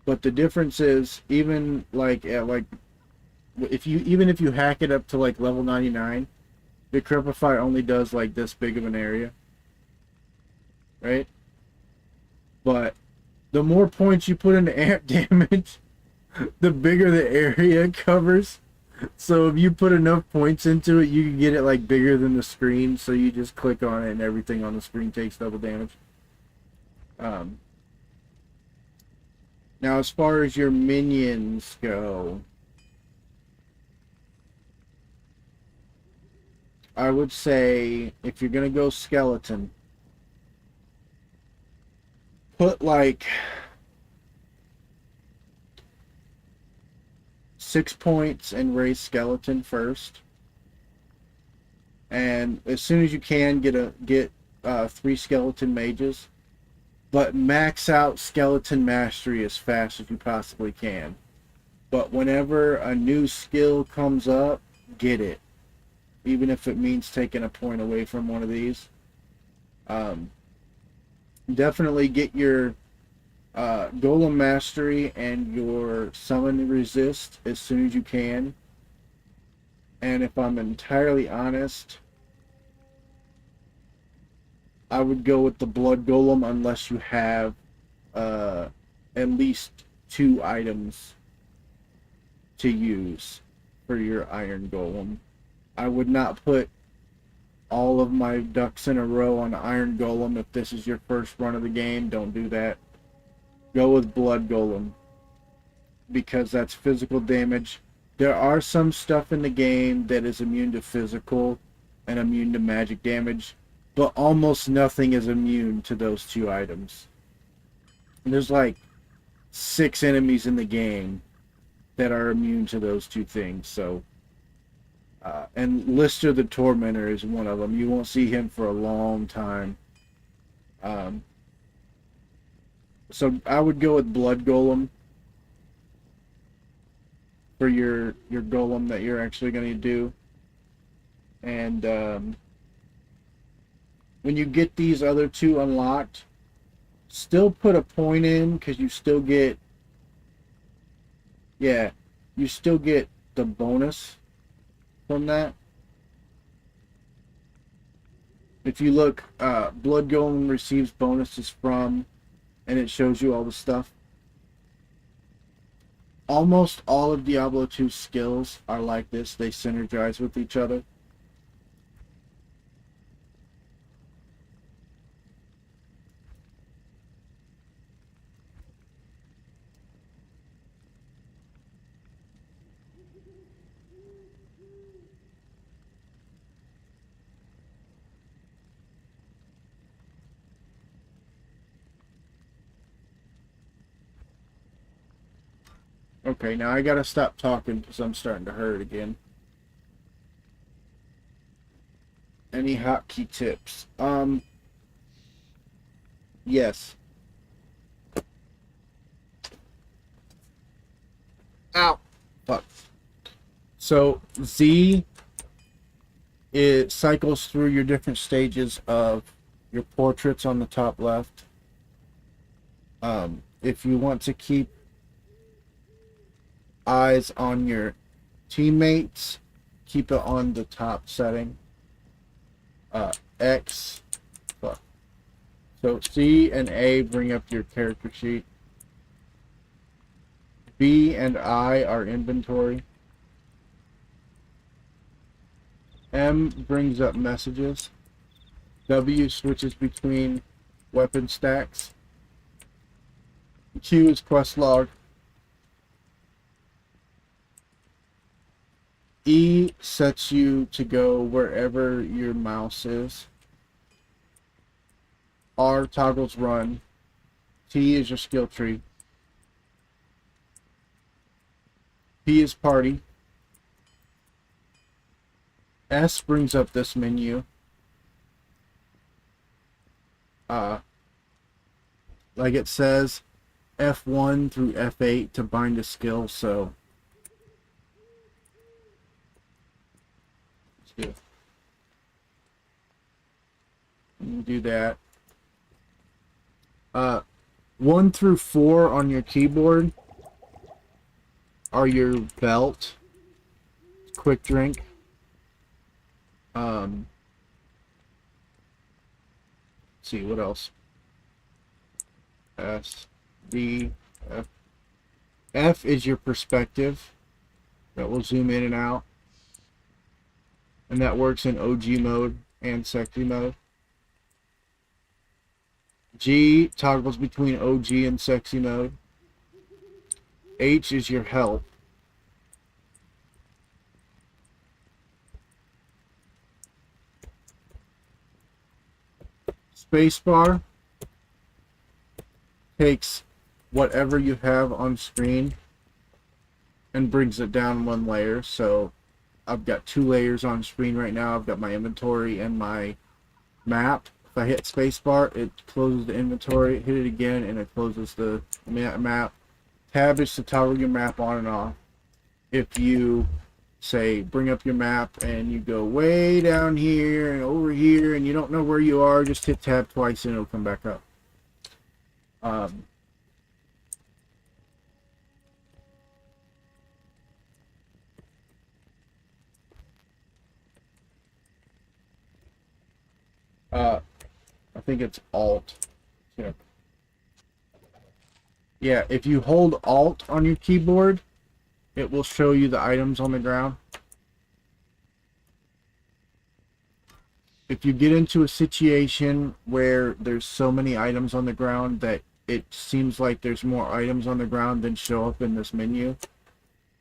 But the difference is, even like if you hack it up to like level 99, the Decrepify only does like this big of an area. Right? But the more points you put into amp damage, the bigger the area it covers. So if you put enough points into it, you can get it like bigger than the screen. So you just click on it and everything on the screen takes double damage. Now as far as your minions go, I would say if you're going to go skeleton, put like 6 points and raise skeleton first, and as soon as you can get 3 skeleton mages, but max out skeleton mastery as fast as you possibly can. But whenever a new skill comes up, get it, even if it means taking a point away from one of these. Definitely get your Golem Mastery and your Summon Resist as soon as you can. And if I'm entirely honest, I would go with the Blood Golem unless you have at least 2 items to use for your Iron Golem. I would not put all of my ducks in a row on Iron Golem. If this is your first run of the game, don't do that. Go with Blood Golem, because that's physical damage. There are some stuff in the game that is immune to physical and immune to magic damage, but almost nothing is immune to those 2 items. And there's like 6 enemies in the game that are immune to those 2 things. So, and Lister the Tormentor is one of them. You won't see him for a long time. So I would go with Blood Golem for your golem that you're actually going to do. And when you get these other 2 unlocked, still put a point in, because you still get, yeah, you still get the bonus from that. If you look, Blood Golem receives bonuses from, and it shows you all the stuff. Almost all of Diablo 2's skills are like this. They synergize with each other. Okay, now I gotta stop talking because I'm starting to hurt again. Any hotkey tips? Yes. Ow. Fuck. So Z, it cycles through your different stages of your portraits on the top left. If you want to keep eyes on your teammates, keep it on the top setting. X, fuck. So C and A bring up your character sheet. B and I are inventory. M brings up messages. W switches between weapon stacks. Q is quest log. E sets you to go wherever your mouse is. R toggles run. T is your skill tree. P is party. S brings up this menu. Like it says, F1 through F8 to bind a skill, so let's do that. 1 through 4 on your keyboard are your belt, quick drink. Let's see what else. S, D, F. F is your perspective. That will zoom in and out. And that works in OG mode and sexy mode. G toggles between OG and sexy mode. H is your help. Spacebar takes whatever you have on screen and brings it down one layer. So I've got 2 layers on screen right now. I've got my inventory and my map. If I hit spacebar, it closes the inventory. Hit it again and it closes the map. Tab is to toggle your map on and off. If you say bring up your map and you go way down here and over here and you don't know where you are, just hit tab twice and it'll come back up. I think it's Alt. Yeah, if you hold Alt on your keyboard, it will show you the items on the ground. If you get into a situation where there's so many items on the ground that it seems like there's more items on the ground than show up in this menu,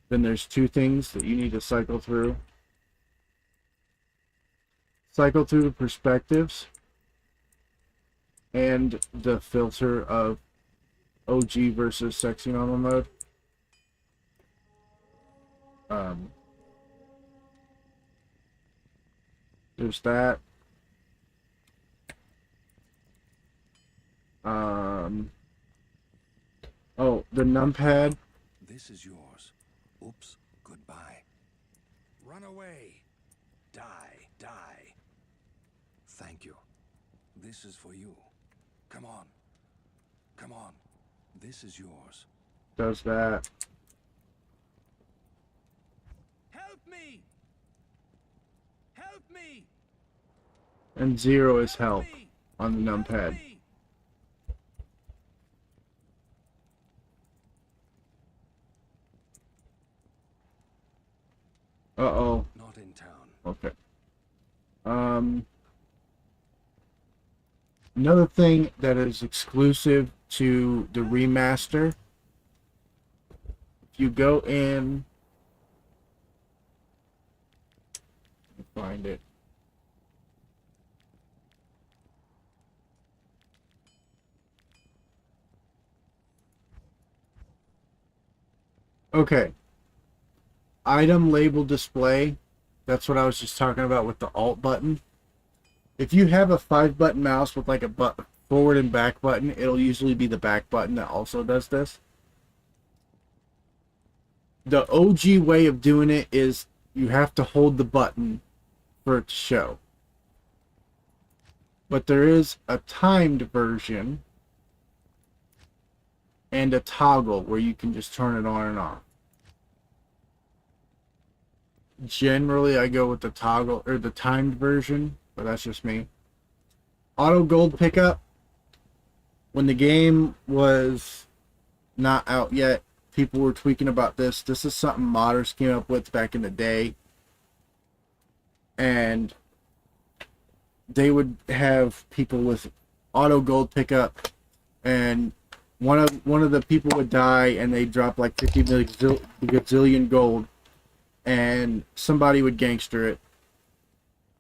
then there's 2 things that you need to cycle through. Cycle through the perspectives and the filter of OG versus sexy normal mode. There's that. Oh, the numpad. This is yours. Oops, goodbye. Run away. Die, die. Thank you. This is for you. Come on. Come on. This is yours. Does that. Help me! Help me! And 0 is help on the numpad. Uh-oh. Not in town. Okay. Another thing that is exclusive to the remaster, if you go in, find it. Okay. Item label display. That's what I was just talking about with the Alt button. If you have a 5-button mouse with like a forward and back button, it'll usually be the back button that also does this. The OG way of doing it is You have to hold the button for it to show. But there is a timed version and a toggle where you can just turn it on and off. Generally, I go with the toggle or the timed version, but that's just me. Auto gold pickup. When the game was not out yet, people were tweaking about this. This is something modders came up with back in the day. And they would have people with auto gold pickup, and one of the people would die and they'd drop like 50 gazillion gold, and somebody would gangster it.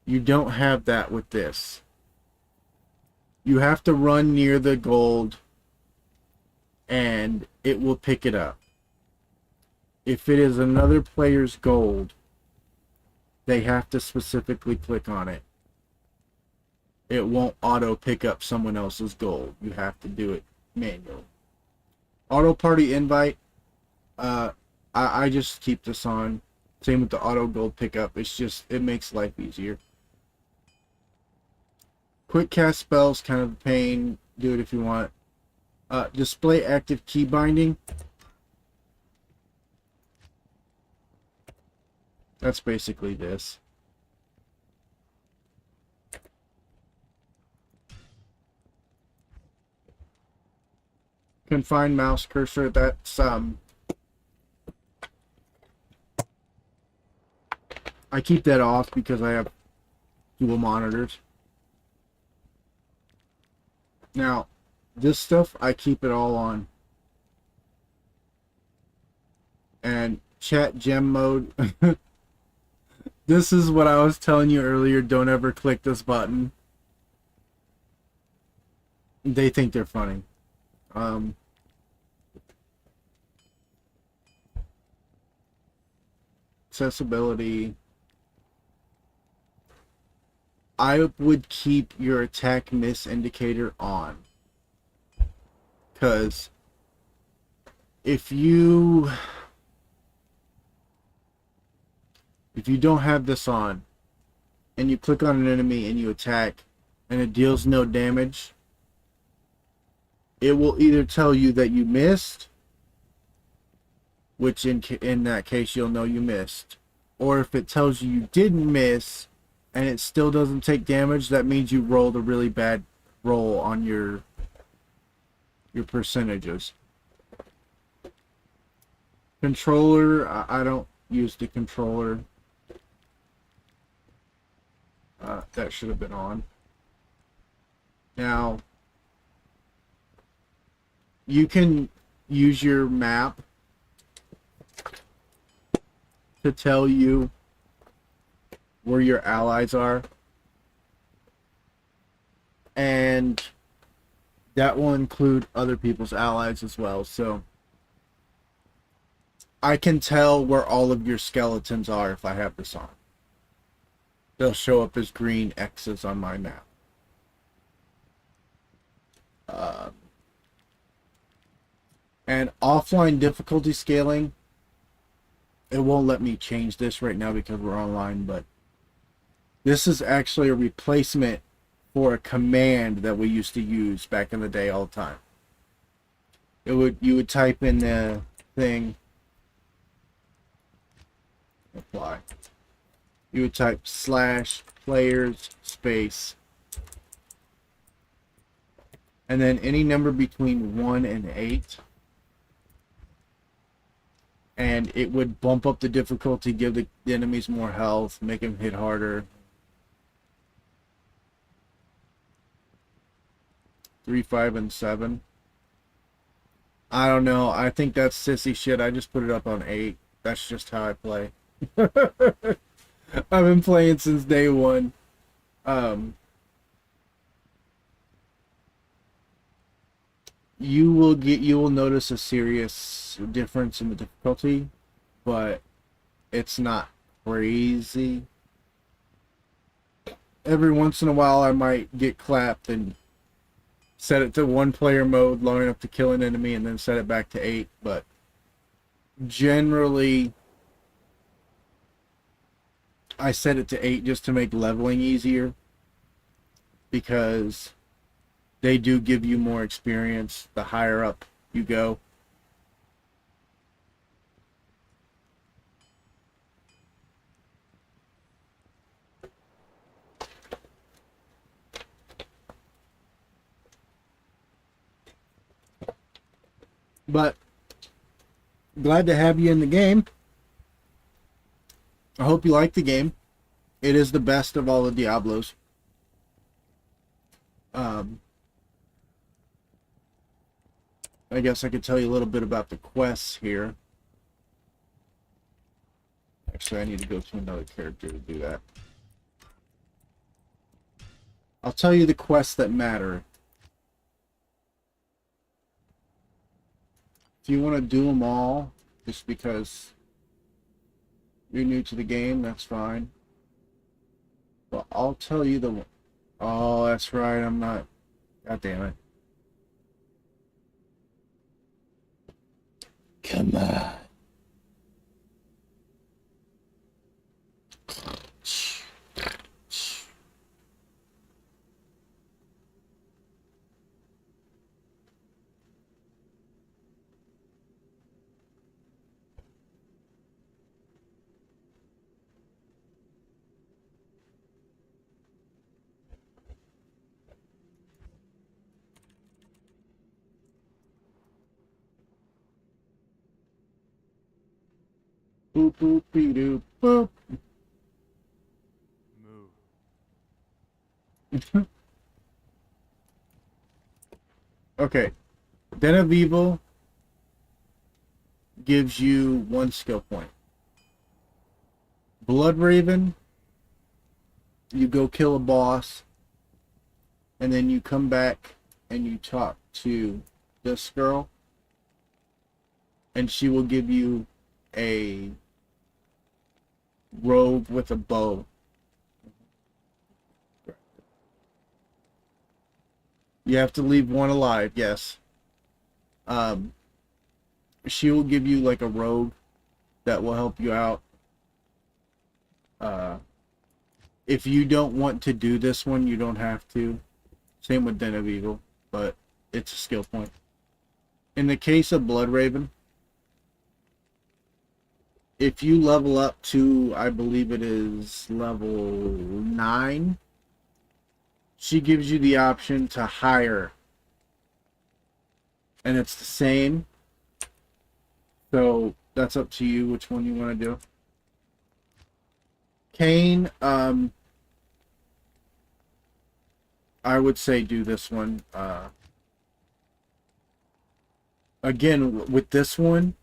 You don't have that with this. You have to run near the gold and it will pick it up. If it is another player's gold, they have to specifically click on it. It won't auto pick up someone else's gold. You have to do it manually. Auto party invite. I just keep this on. Same with the auto gold pickup. It makes life easier. Quick cast spells, kind of a pain. Do it if you want. Display active key binding. That's basically this. Confine mouse cursor. That's I keep that off because I have dual monitors. Now, this stuff, I keep it all on. And chat gem mode. This is what I was telling you earlier. Don't ever click this button. They think they're funny. Accessibility. I would keep your attack miss indicator on, because if you don't have this on and you click on an enemy and you attack and it deals no damage, it will either tell you that you missed, which in that case you'll know you missed, or if it tells you you didn't miss and it still doesn't take damage, that means you rolled a really bad roll on your percentages. Controller, I don't use the controller. That should have been on. Now, you can use your map to tell you where your allies are, and that will include other people's allies as well. So I can tell where all of your skeletons are if I have this on. They'll show up as green X's on my map. And offline difficulty scaling, it won't let me change this right now because we're online, but this is actually a replacement for a command that we used to use back in the day all the time. You would type in the thing, apply. You would type /players space, and then any number between 1 and 8, and it would bump up the difficulty, give the enemies more health, make them hit harder. 3, 5, and 7. I don't know. I think that's sissy shit. I just put it up on 8. That's just how I play. I've been playing since day one. You will notice a serious difference in the difficulty, but it's not crazy. Every once in a while I might get clapped and set it to 1-player mode long enough to kill an enemy and then set it back to 8, but generally I set it to 8 just to make leveling easier, because they do give you more experience the higher up you go. But glad to have you in the game. I hope you like the game. It is the best of all the Diablos. I guess I could tell you a little bit about the quests here. Actually, I need to go to another character to do that. I'll tell you the quests that matter. If you want to do them all, just because you're new to the game, that's fine. But I'll tell you the... Oh, that's right, I'm not... God damn it. Come on. Boop, boop, be doop, boop. Move. Okay. Den of Evil gives you 1 skill point. Blood Raven, you go kill a boss, and then you come back and you talk to this girl, and she will give you a robe with a bow. You have to leave one alive, yes. She will give you like a robe that will help you out. If you don't want to do this one, you don't have to. Same with Den of Evil, but it's a skill point. In the case of Blood Raven, if you level up to, I believe it is level 9, she gives you the option to hire. And it's the same. So that's up to you which one you want to do. Kane, I would say do this one. Again, with this one,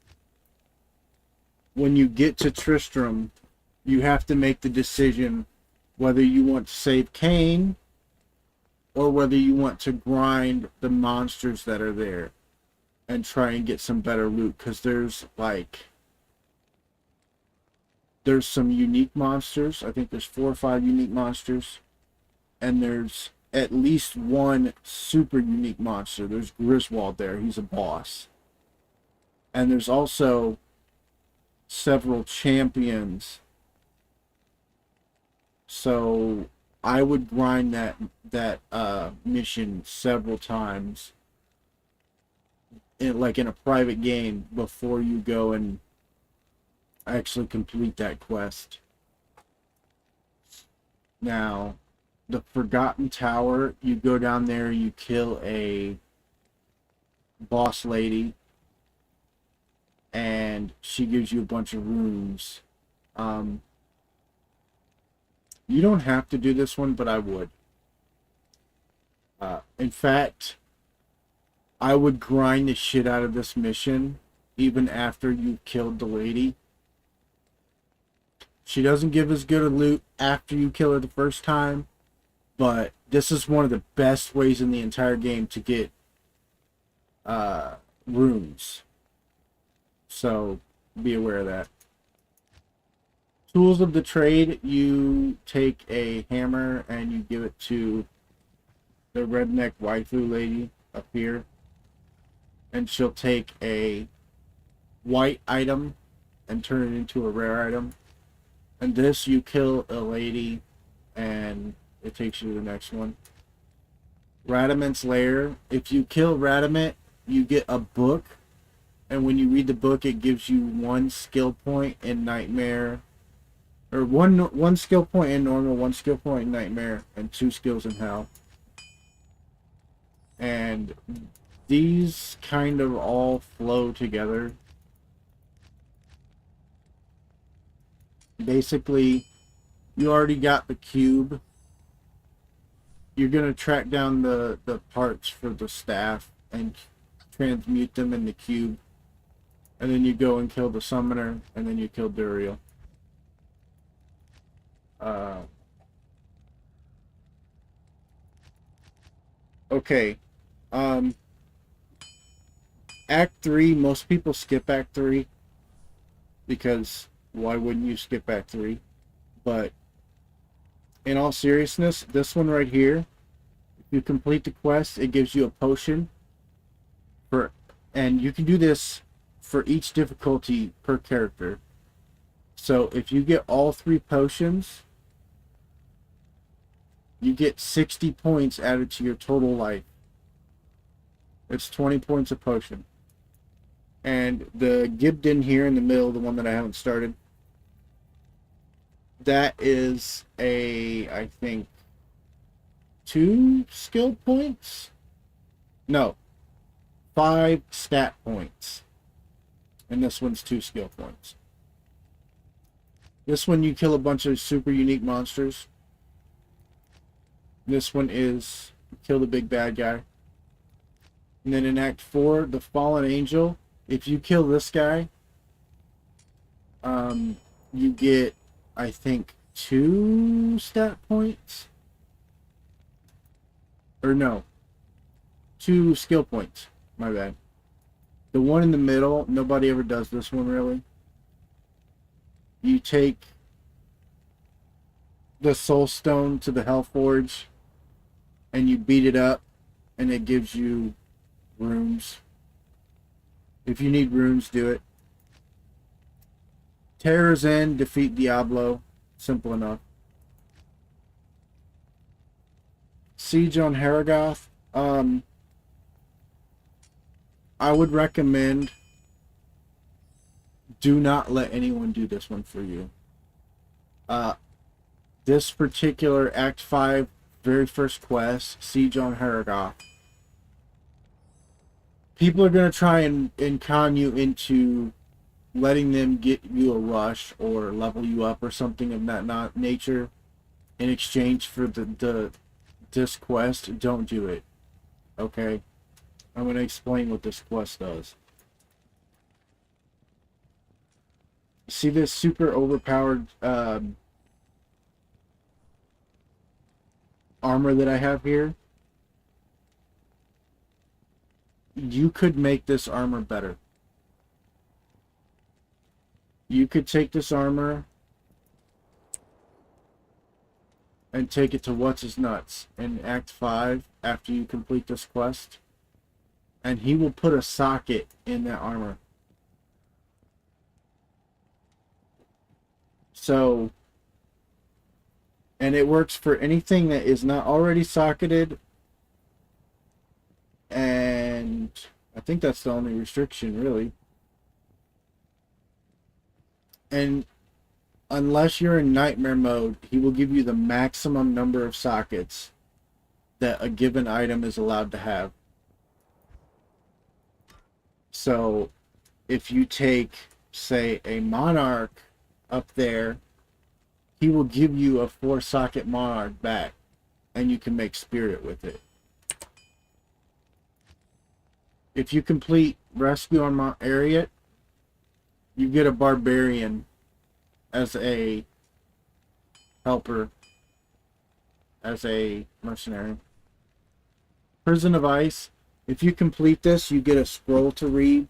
when you get to Tristram, you have to make the decision whether you want to save Kane or whether you want to grind the monsters that are there and try and get some better loot, because there's some unique monsters. I think there's 4 or 5 unique monsters, and there's at least one super unique monster. There's Griswold there, he's a boss. And there's also several champions. So I would grind that mission several times in a private game before you go and actually complete that quest. Now, the Forgotten Tower, you go down there, you kill a boss lady, and she gives you a bunch of runes. You don't have to do this one, but I would. In fact, I would grind the shit out of this mission even after you've killed the lady. She doesn't give as good a loot after you kill her the first time, but this is one of the best ways in the entire game to get runes. So be aware of that. Tools of the trade, you take a hammer and you give it to the redneck waifu lady up here, and she'll take a white item and turn it into a rare item. And this, you kill a lady, and it takes you to the next one. Radament's Lair. If you kill Radament, you get a book, and when you read the book, it gives you 1 skill point in Nightmare, or one skill point in Normal, 1 skill point in Nightmare, and 2 skills in Hell. And these kind of all flow together. Basically, you already got the cube. You're going to track down the parts for the staff and transmute them in the cube. And then you go and kill the summoner, and then you kill Duriel. Okay. Act 3, most people skip Act 3. Because why wouldn't you skip Act 3? But in all seriousness, this one right here, if you complete the quest, it gives you a potion. And you can do this for each difficulty per character. So if you get all 3 potions, you get 60 points added to your total life. It's 20 points a potion. And the Gibden here in the middle, the one that I haven't started, that is I think, 2 skill points? No. 5 stat points. And this one's 2 skill points. This one you kill a bunch of super unique monsters. This one is kill the big bad guy. And then in Act 4, the Fallen Angel, if you kill this guy, you get, I think, 2 stat points. Or no, 2 skill points. My bad. The one in the middle, nobody ever does this one really. You take the Soul Stone to the Hellforge, and you beat it up, and it gives you runes. If you need runes, do it. Terror's End, defeat Diablo. Simple enough. Siege on Haragoth. I would recommend, do not let anyone do this one for you. This particular Act 5, very first quest, Siege on Haragoth. People are going to try and con you into letting them get you a rush or level you up or something of that nature in exchange for this quest. Don't do it. Okay? I'm going to explain what this quest does. See this super overpowered armor that I have here? You could make this armor better. You could take this armor and take it to What's His Nuts in Act 5 after you complete this quest. And he will put a socket in that armor. So, and it works for anything that is not already socketed. And I think that's the only restriction, really. And unless you're in nightmare mode, he will give you the maximum number of sockets that a given item is allowed to have. So, if you take, say, a Monarch up there, he will give you a 4-socket Monarch back, and you can make Spirit with it. If you complete Rescue on Mount Ariat, you get a Barbarian as a helper, as a mercenary. Prison of Ice, if you complete this, you get a scroll to read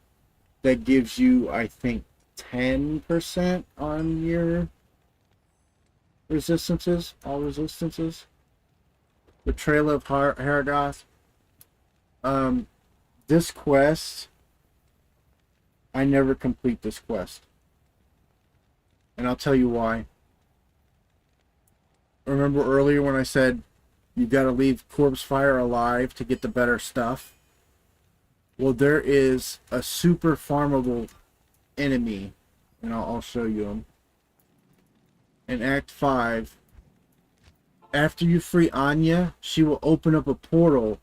that gives you, I think, 10% on your resistances, all resistances. The Trail of Haragoth. This quest, I never complete this quest. And I'll tell you why. remember earlier when I said you got to leave corpse fire alive to get the better stuff? Well, there is a super farmable enemy, and I'll show you him. In Act 5, after you free Anya, she will open up a portal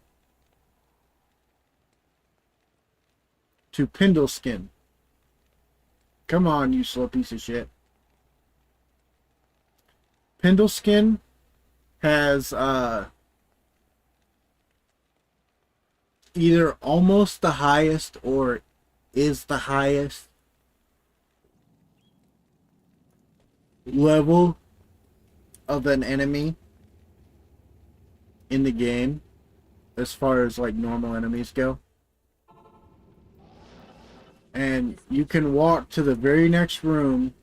to Pendleskin. Come on, you slow piece of shit. Pendleskin has either almost the highest or is the highest level of an enemy in the game as far as like normal enemies go. And you can walk to the very next room,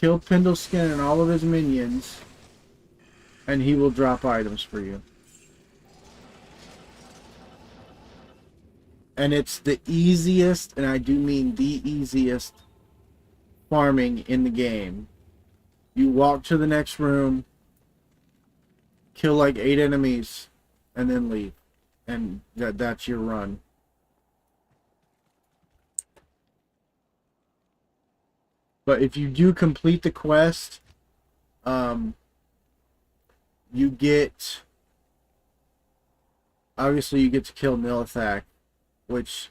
kill Pendleskin and all of his minions, and he will drop items for you. And it's the easiest, and I do mean the easiest, farming in the game. You walk to the next room, kill like 8 enemies, and then leave. And that's your run. But if you do complete the quest, you get... Obviously, you get to kill Nilithak, which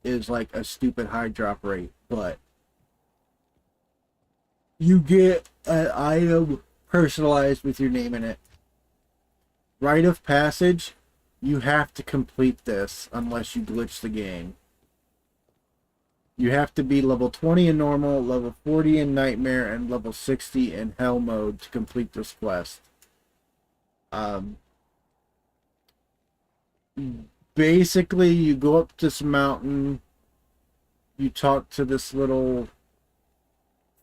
is like a stupid high drop rate, but you get an item personalized with your name in it. Rite of Passage, you have to complete this unless you glitch the game. You have to be level 20 in normal, level 40 in nightmare, and level 60 in hell mode to complete this quest. Basically, you go up this mountain, you talk to this little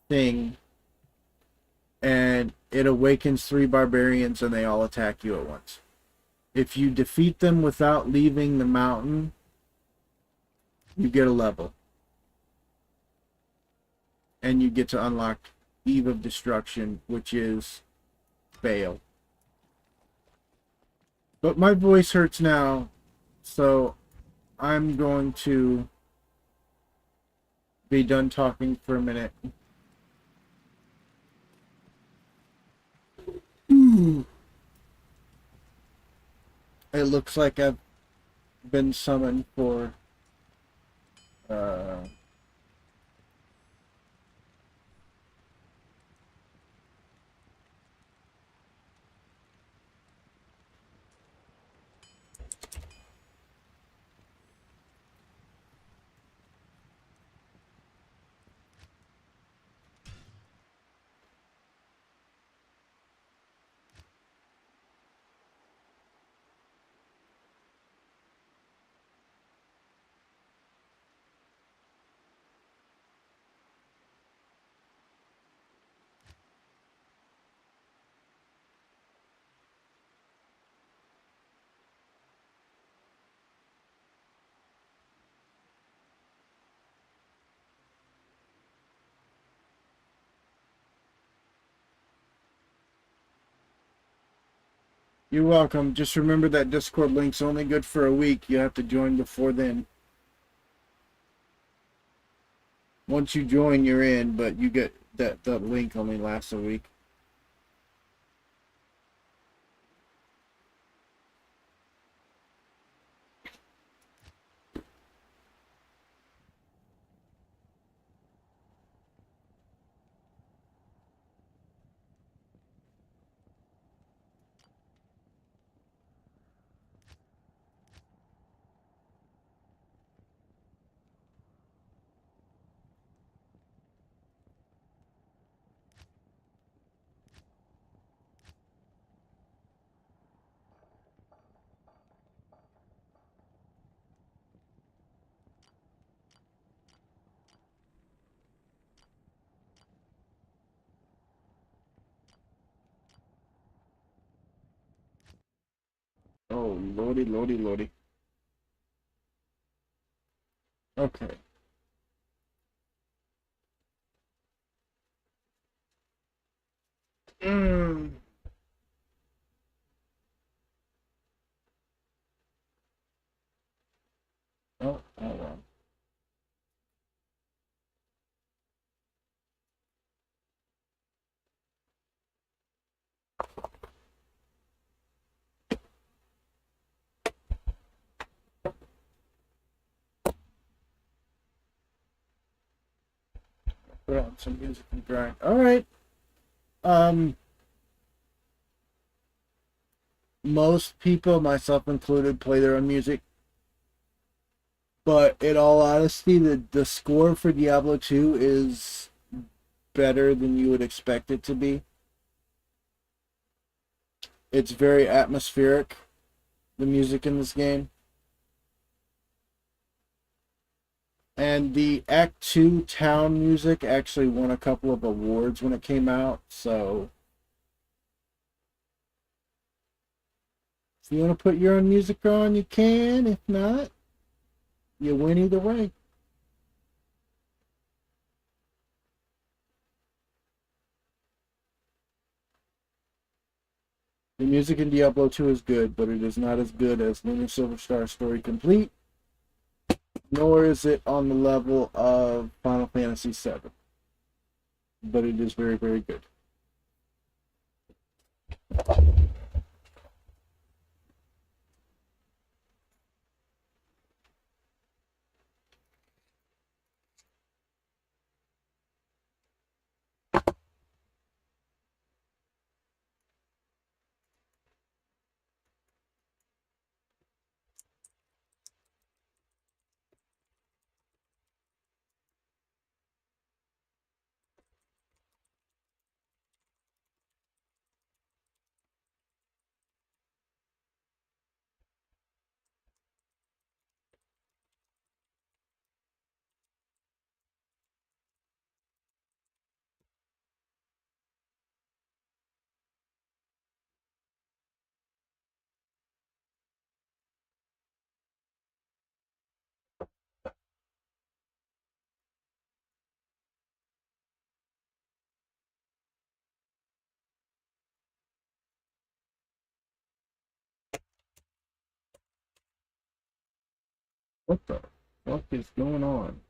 thing, and it awakens 3 barbarians and they all attack you at once. If you defeat them without leaving the mountain, you get a level. And you get to unlock Eve of Destruction, which is Bale. But my voice hurts now, so I'm going to be done talking for a minute. Ooh. It looks like I've been summoned for You're welcome. Just remember that Discord link's only good for a week. You have to join before then. Once you join, you're in, but you get that link only lasts a week. Oh, lordy, lordy, lordy. Okay. Mm. Oh, hold on. Put on some music and grind. All right. Um, most people, myself included, play their own music. But in all honesty, the score for Diablo 2 is better than you would expect it to be. It's very atmospheric, the music in this game. And the Act 2 town music actually won a couple of awards when it came out. So if you want to put your own music on, you can. If not, you win either way. The music in Diablo 2 is good, but it is not as good as Lunar Silver Star Story Complete, nor is it on the level of Final Fantasy VII. But it is very, very good. What the fuck is going on?